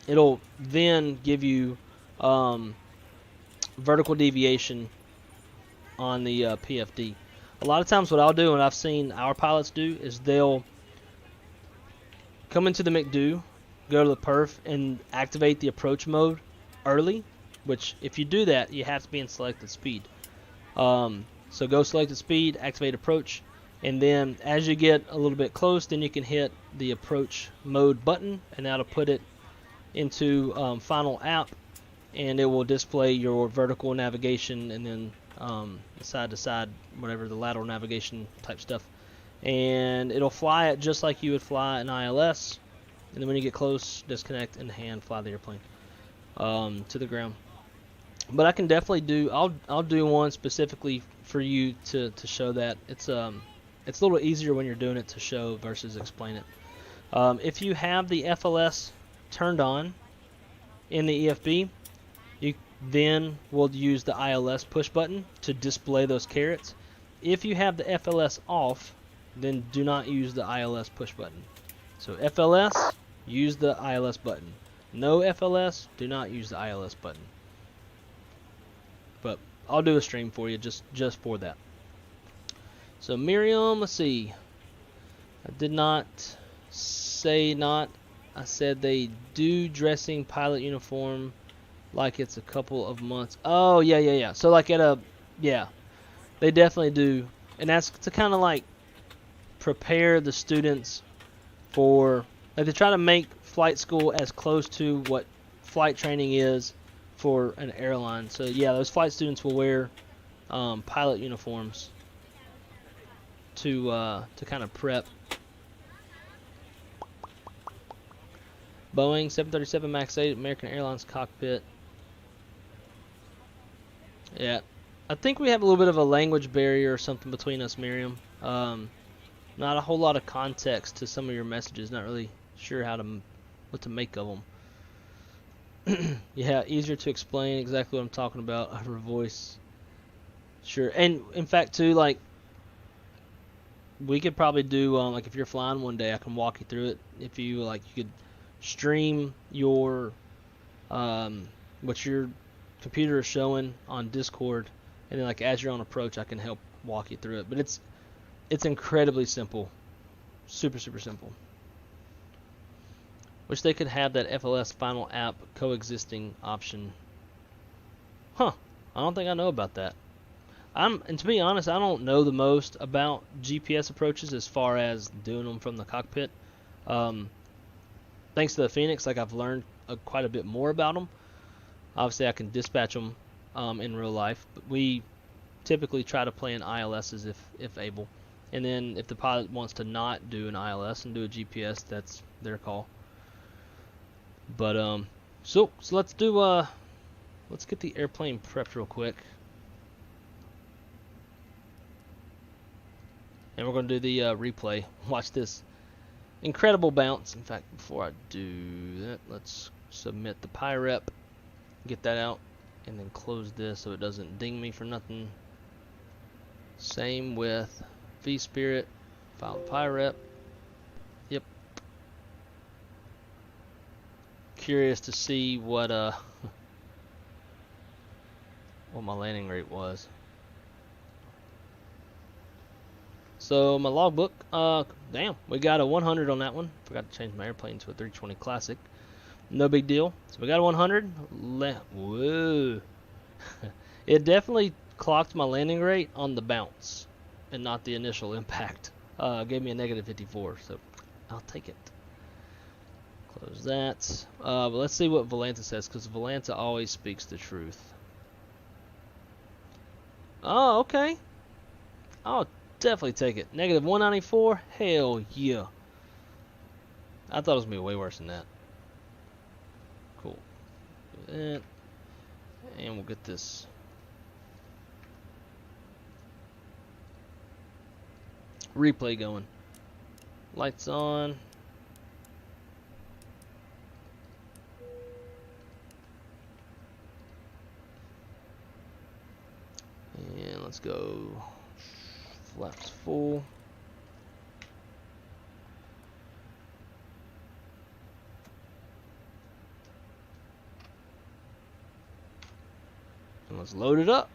It'll then give you vertical deviation on the PFD. A lot of times what I'll do, and I've seen our pilots do, is they'll come into the McDo, go to the perf, and activate the approach mode early, which if you do that, you have to be in selected speed. So go selected speed, activate approach, and then as you get a little bit close, then you can hit the approach mode button, and that'll put it into final app, and it will display your vertical navigation and then side to side, whatever, the lateral navigation type stuff, and it'll fly it just like you would fly an ILS, and then when you get close, disconnect and hand fly the airplane to the ground. But I can definitely do, I'll do one specifically for you to show that. It's a little easier when you're doing it to show versus explain it. If you have the FLS turned on in the EFB, you then will use the ILS push button to display those carrots. If you have the FLS off, then do not use the ILS push button. So FLS, use the ILS button. No FLS, do not use the ILS button. But I'll do a stream for you just for that. So Miriam, let's see. I did not say not. I said they do dressing pilot uniform like it's a couple of months. Oh, yeah. So like yeah, they definitely do. And that's to kind of like prepare the students for, like they try to make flight school as close to what flight training is for an airline. So yeah, those flight students will wear pilot uniforms to kind of prep. Boeing 737 MAX 8 American Airlines cockpit. Yeah, I think we have a little bit of a language barrier or something between us, Miriam. Not a whole lot of context to some of your messages. Not really sure what to make of them. Yeah, easier to explain exactly what I'm talking about over voice. Sure, and in fact too, like we could probably do like if you're flying one day, I can walk you through it. If you like, you could stream your what your computer is showing on Discord, and then like as you're on approach, I can help walk you through it. But it's incredibly simple, super simple. Wish they could have that FLS final app coexisting option. Huh? I don't think I know about that. And to be honest, I don't know the most about GPS approaches as far as doing them from the cockpit. Thanks to the Fenix, like I've learned quite a bit more about them. Obviously, I can dispatch them in real life, but we typically try to play in ILSs if able. And then if the pilot wants to not do an ILS and do a GPS, that's their call. But so let's do let's get the airplane prepped real quick. And we're going to do the replay. Watch this incredible bounce. In fact, before I do that, let's submit the PIREP, get that out, and then close this so it doesn't ding me for nothing. Same with vSpirit, file the PIREP. Yep. Curious to see what my landing rate was. So my logbook, damn, we got a 100 on that one. Forgot to change my airplane to a 320 Classic. No big deal. So we got a 100. Whoa. It definitely clocked my landing rate on the bounce and not the initial impact. Gave me a negative 54, so I'll take it. Close that. But let's see what Volanta says, because Volanta always speaks the truth. Oh, okay. I'll definitely take it. Negative 194? Hell yeah. I thought it was going to be way worse than that. Cool. Do that. And we'll get this replay going. Lights on. And let's go. Flaps full. And let's load it up.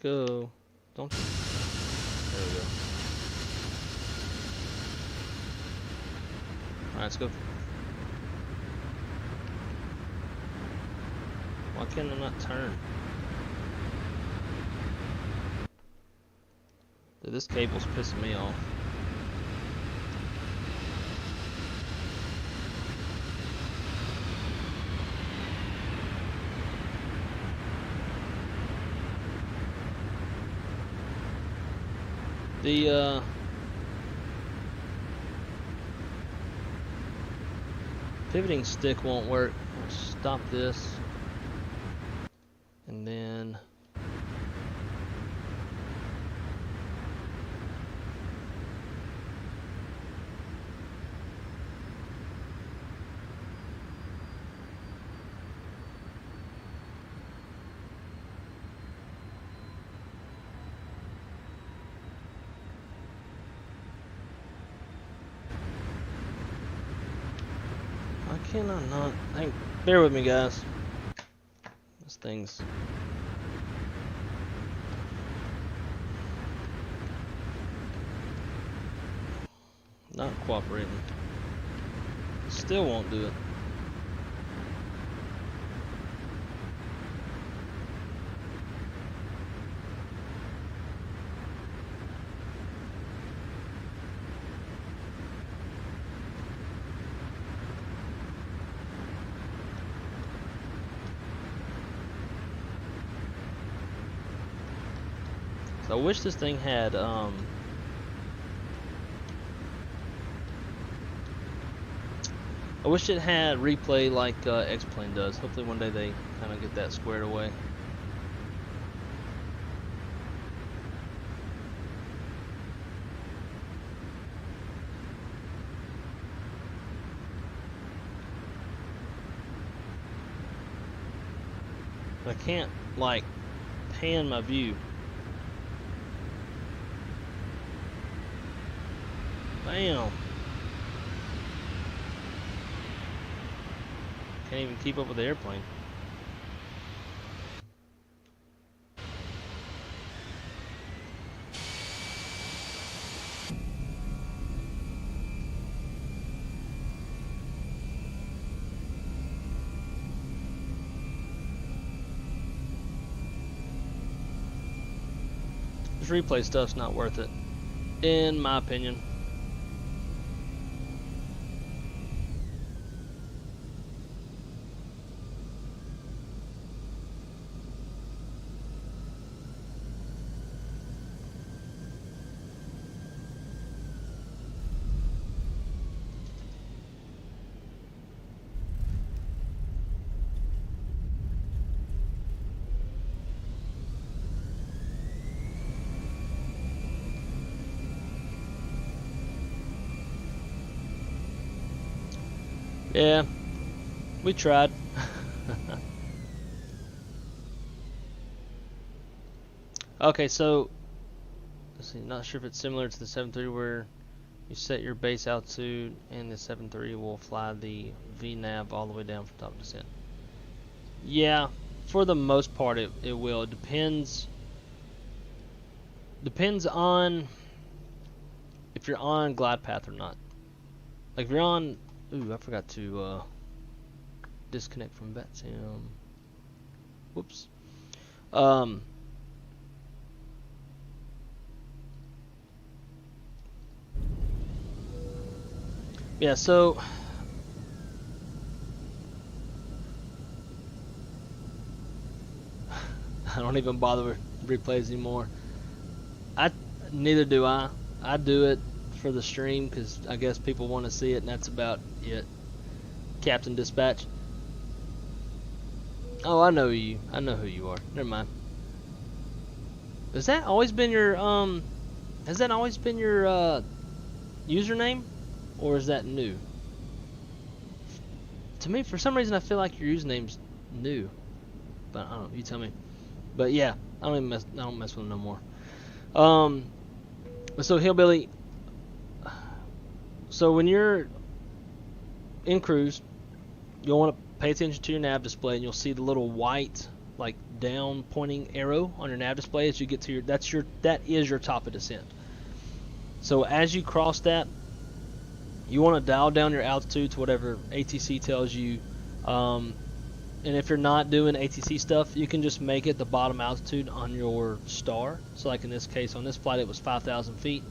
Go. Don't you? There we go. Alright, let's go. Why can't I not turn? Dude, this cable's pissing me off. The pivoting stick won't work. I'll stop this and then can I not? Bear with me, guys. This thing's not cooperating. Still won't do it. I wish this thing had I wish it had replay like X-Plane does. Hopefully one day they kind of get that squared away. I can't like pan my view. Bam. Can't even keep up with the airplane. This replay stuff's not worth it, in my opinion. Yeah, we tried. Okay, so let's see, not sure if it's similar to the 7.3 where you set your base altitude and the 7.3 will fly the VNAV all the way down from top of descent. Yeah, for the most part it will. It depends on if you're on glide path or not. Like if you're on, ooh, I forgot to disconnect from Vatsim. Whoops. Yeah, so I don't even bother with replays anymore. Neither do I. I do it for the stream because I guess people want to see it, and that's about it. Captain Dispatch. Oh, I know you. I know who you are. Never mind. Has that always been your username, or is that new? To me, for some reason, I feel like your username's new, but I don't know. You tell me. But yeah, I don't mess with them no more. So Hillbilly. So when you're in cruise, you'll want to pay attention to your nav display, and you'll see the little white, like down pointing arrow on your nav display as you get to your. That is your top of descent. So as you cross that, you want to dial down your altitude to whatever ATC tells you. And if you're not doing ATC stuff, you can just make it the bottom altitude on your star. So like in this case, on this flight, it was 5,000 feet.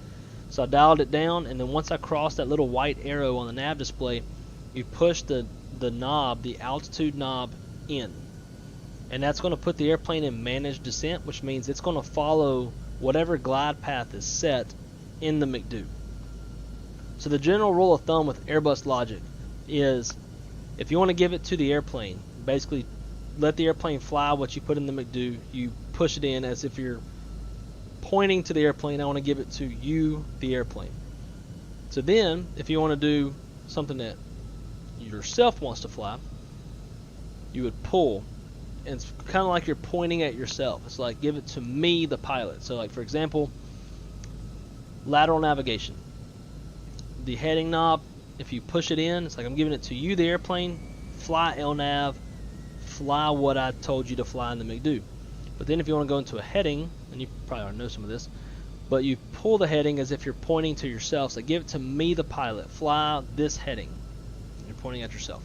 So I dialed it down, and then once I crossed that little white arrow on the nav display, you push the knob, the altitude knob, in. And that's going to put the airplane in managed descent, which means it's going to follow whatever glide path is set in the McDo. So the general rule of thumb with Airbus logic is if you want to give it to the airplane, basically let the airplane fly what you put in the McDo, you push it in as if you're pointing to the airplane. I want to give it to you, the airplane. So then, if you want to do something that yourself wants to fly, you would pull, and it's kind of like you're pointing at yourself. It's like, give it to me, the pilot. So like, for example, lateral navigation. The heading knob, if you push it in, it's like I'm giving it to you, the airplane, fly LNAV, fly what I told you to fly in the McDo. But then if you want to go into a heading, and you probably already know some of this, but you pull the heading as if you're pointing to yourself. So give it to me, the pilot, fly this heading. You're pointing at yourself.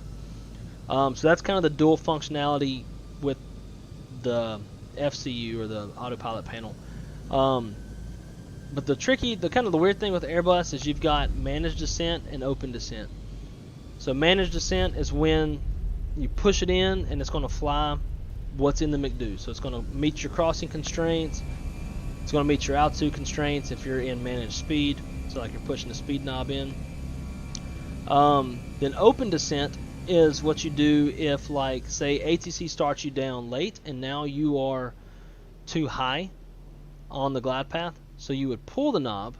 So that's kind of the dual functionality with the FCU, or the autopilot panel. But the weird thing with Airbus is you've got managed descent and open descent. So managed descent is when you push it in and it's going to fly what's in the McDo. So it's going to meet your crossing constraints, It's going to meet your altitude constraints if you're in managed speed, so like you're pushing the speed knob in. Then open descent is what you do if, like, say ATC starts you down late and now you are too high on the glide path, so you would pull the knob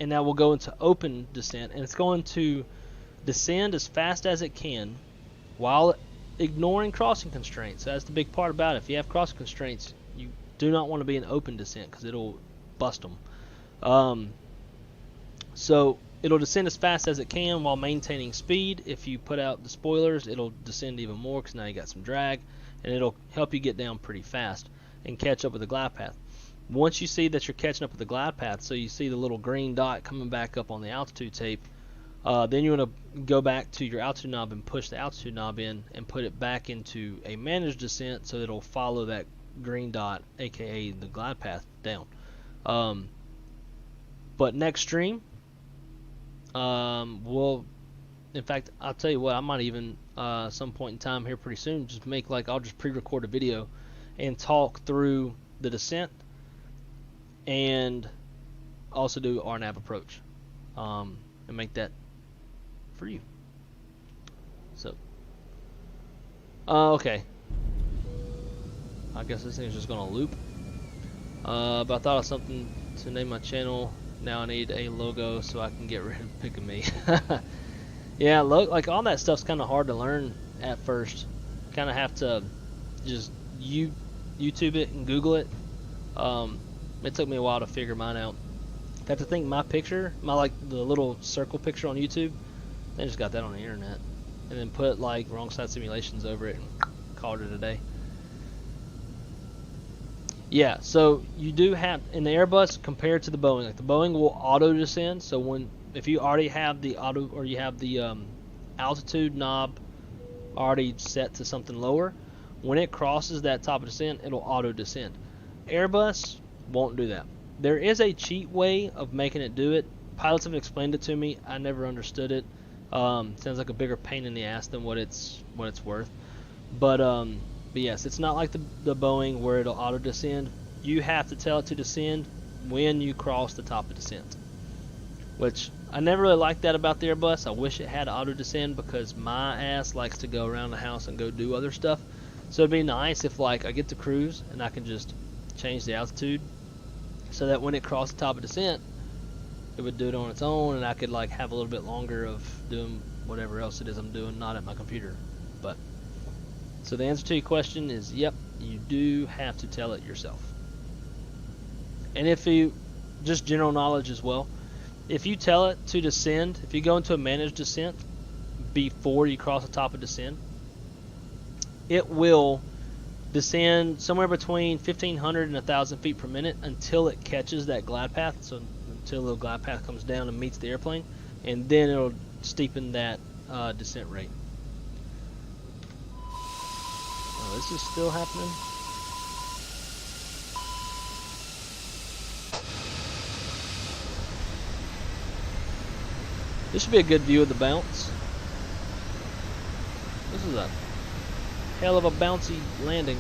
and that will go into open descent, and it's going to descend as fast as it can while ignoring crossing constraints. So that's the big part about it. If you have crossing constraints, you do not want to be in open descent because it'll bust them. So it'll descend as fast as it can while maintaining speed. If you put out the spoilers, it'll descend even more because now you got some drag, and it'll help you get down pretty fast and catch up with the glide path. Once you see that you're catching up with the glide path, so you see the little green dot coming back up on the altitude tape, then you want to go back to your altitude knob and push the altitude knob in and put it back into a managed descent so it'll follow that green dot, aka the glide path, down. But next stream, we'll, in fact, I'll tell you what, I might even some point in time here pretty soon just make, like, I'll just pre-record a video and talk through the descent and also do RNAV approach, and make that for you. So okay, I guess this thing's just gonna loop, but I thought of something to name my channel. Now I need a logo so I can get rid of Pick of Me. Yeah, look, like, all that stuff's kind of hard to learn at first. Kind of have to just YouTube it and Google it. It took me a while to figure mine out. I have to think my picture, like the little circle picture on YouTube, they just got that on the internet, and then put like wrong side simulations over it and called it a day. Yeah, so you do have in the Airbus compared to the Boeing. Like, the Boeing will auto descend. So if you already have the auto, or you have the altitude knob already set to something lower, when it crosses that top of descent, it'll auto descend. Airbus won't do that. There is a cheat way of making it do it. Pilots have explained it to me. I never understood it. Sounds like a bigger pain in the ass than what it's worth. But yes, it's not like the Boeing where it'll auto descend. You have to tell it to descend when you cross the top of descent, which I never really liked that about the Airbus. I wish it had auto descend because my ass likes to go around the house and go do other stuff. So it'd be nice if, like, I get to cruise and I can just change the altitude so that when it crossed the top of descent, it would do it on its own, and I could, like, have a little bit longer of doing whatever else it is I'm doing, not at my computer. But so the answer to your question is, yep, you do have to tell it yourself. And if you, just general knowledge as well, if you tell it to descend, if you go into a managed descent before you cross the top of descent, it will descend somewhere between 1,500 and 1,000 feet per minute until it catches that glide path. So until the glide path comes down and meets the airplane, and then it'll steepen that descent rate. Oh, this is still happening. This should be a good view of the bounce. This is a hell of a bouncy landing.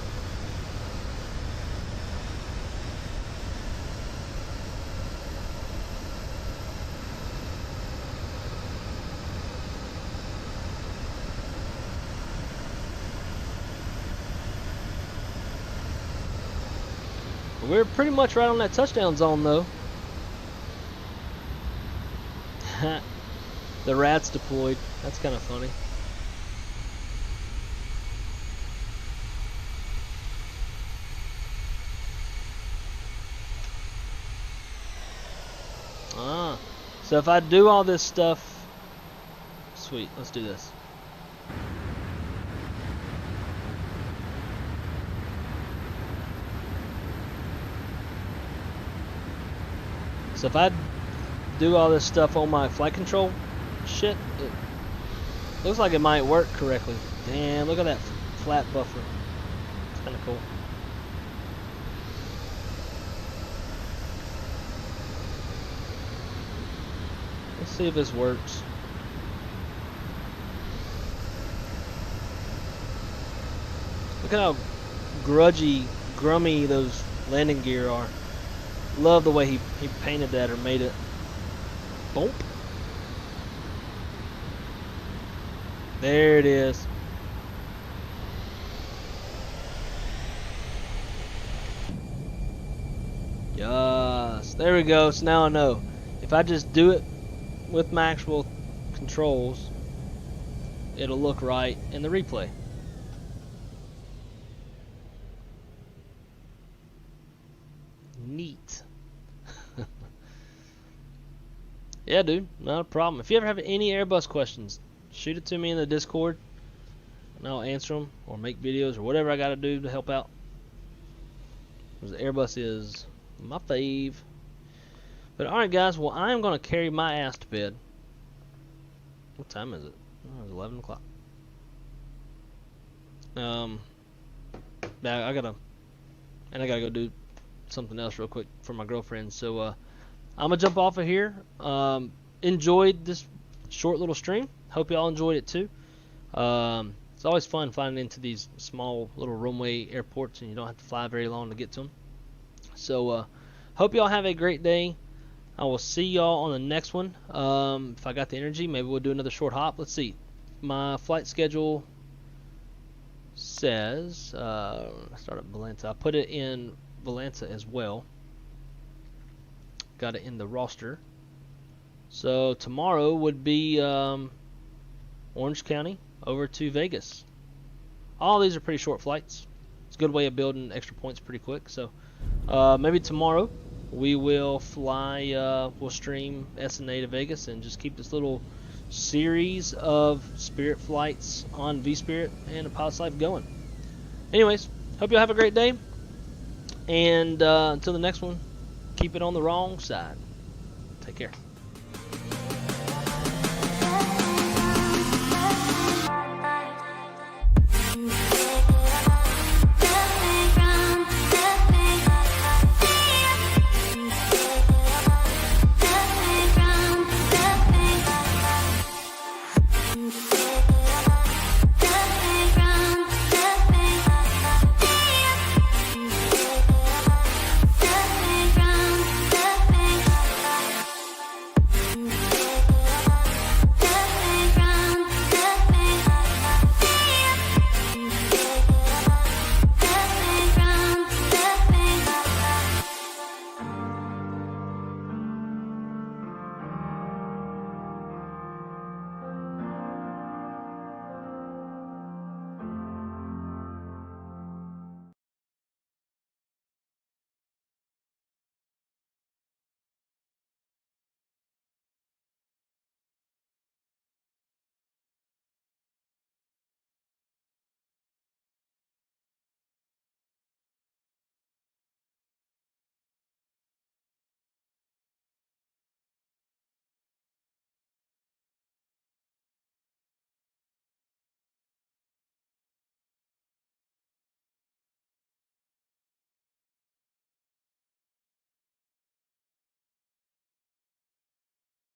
We're pretty much right on that touchdown zone, though. The rats deployed. That's kind of funny. So if I do all this stuff, sweet, let's do this. So if I do all this stuff on my flight control shit, it looks like it might work correctly. Damn, look at that flat buffer. It's kind of cool. Let's see if this works. Look at how grummy those landing gear are. Love the way he painted that or made it. Boom. There it is. Yes, there we go. So now I know. If I just do it with my actual controls, it'll look right in the replay. Neat. Yeah, dude, not a problem. If you ever have any Airbus questions, shoot it to me in the Discord, and I'll answer them or make videos or whatever I got to do to help out. Because the Airbus is my fave. But alright, guys, well, I am going to carry my ass to bed. What time is it? Oh, it's 11 o'clock. Yeah, I gotta go do something else real quick for my girlfriend. So I'm gonna jump off of here. Enjoyed this short little stream. Hope y'all enjoyed it too. It's always fun flying into these small little runway airports, and you don't have to fly very long to get to them. So hope y'all have a great day. I will see y'all on the next one. If I got the energy, maybe we'll do another short hop. Let's see. My flight schedule says start at Valenta. I put it in Valenta as well. Got it in the roster. So tomorrow would be Orange County over to Vegas. All these are pretty short flights. It's a good way of building extra points pretty quick. So maybe tomorrow we will fly, we'll stream Ksna to Vegas and just keep this little series of Spirit flights on V-Spirit and a Pilot's Life going. Anyways, hope you all have a great day. And until the next one, keep it on the wrong side. Take care.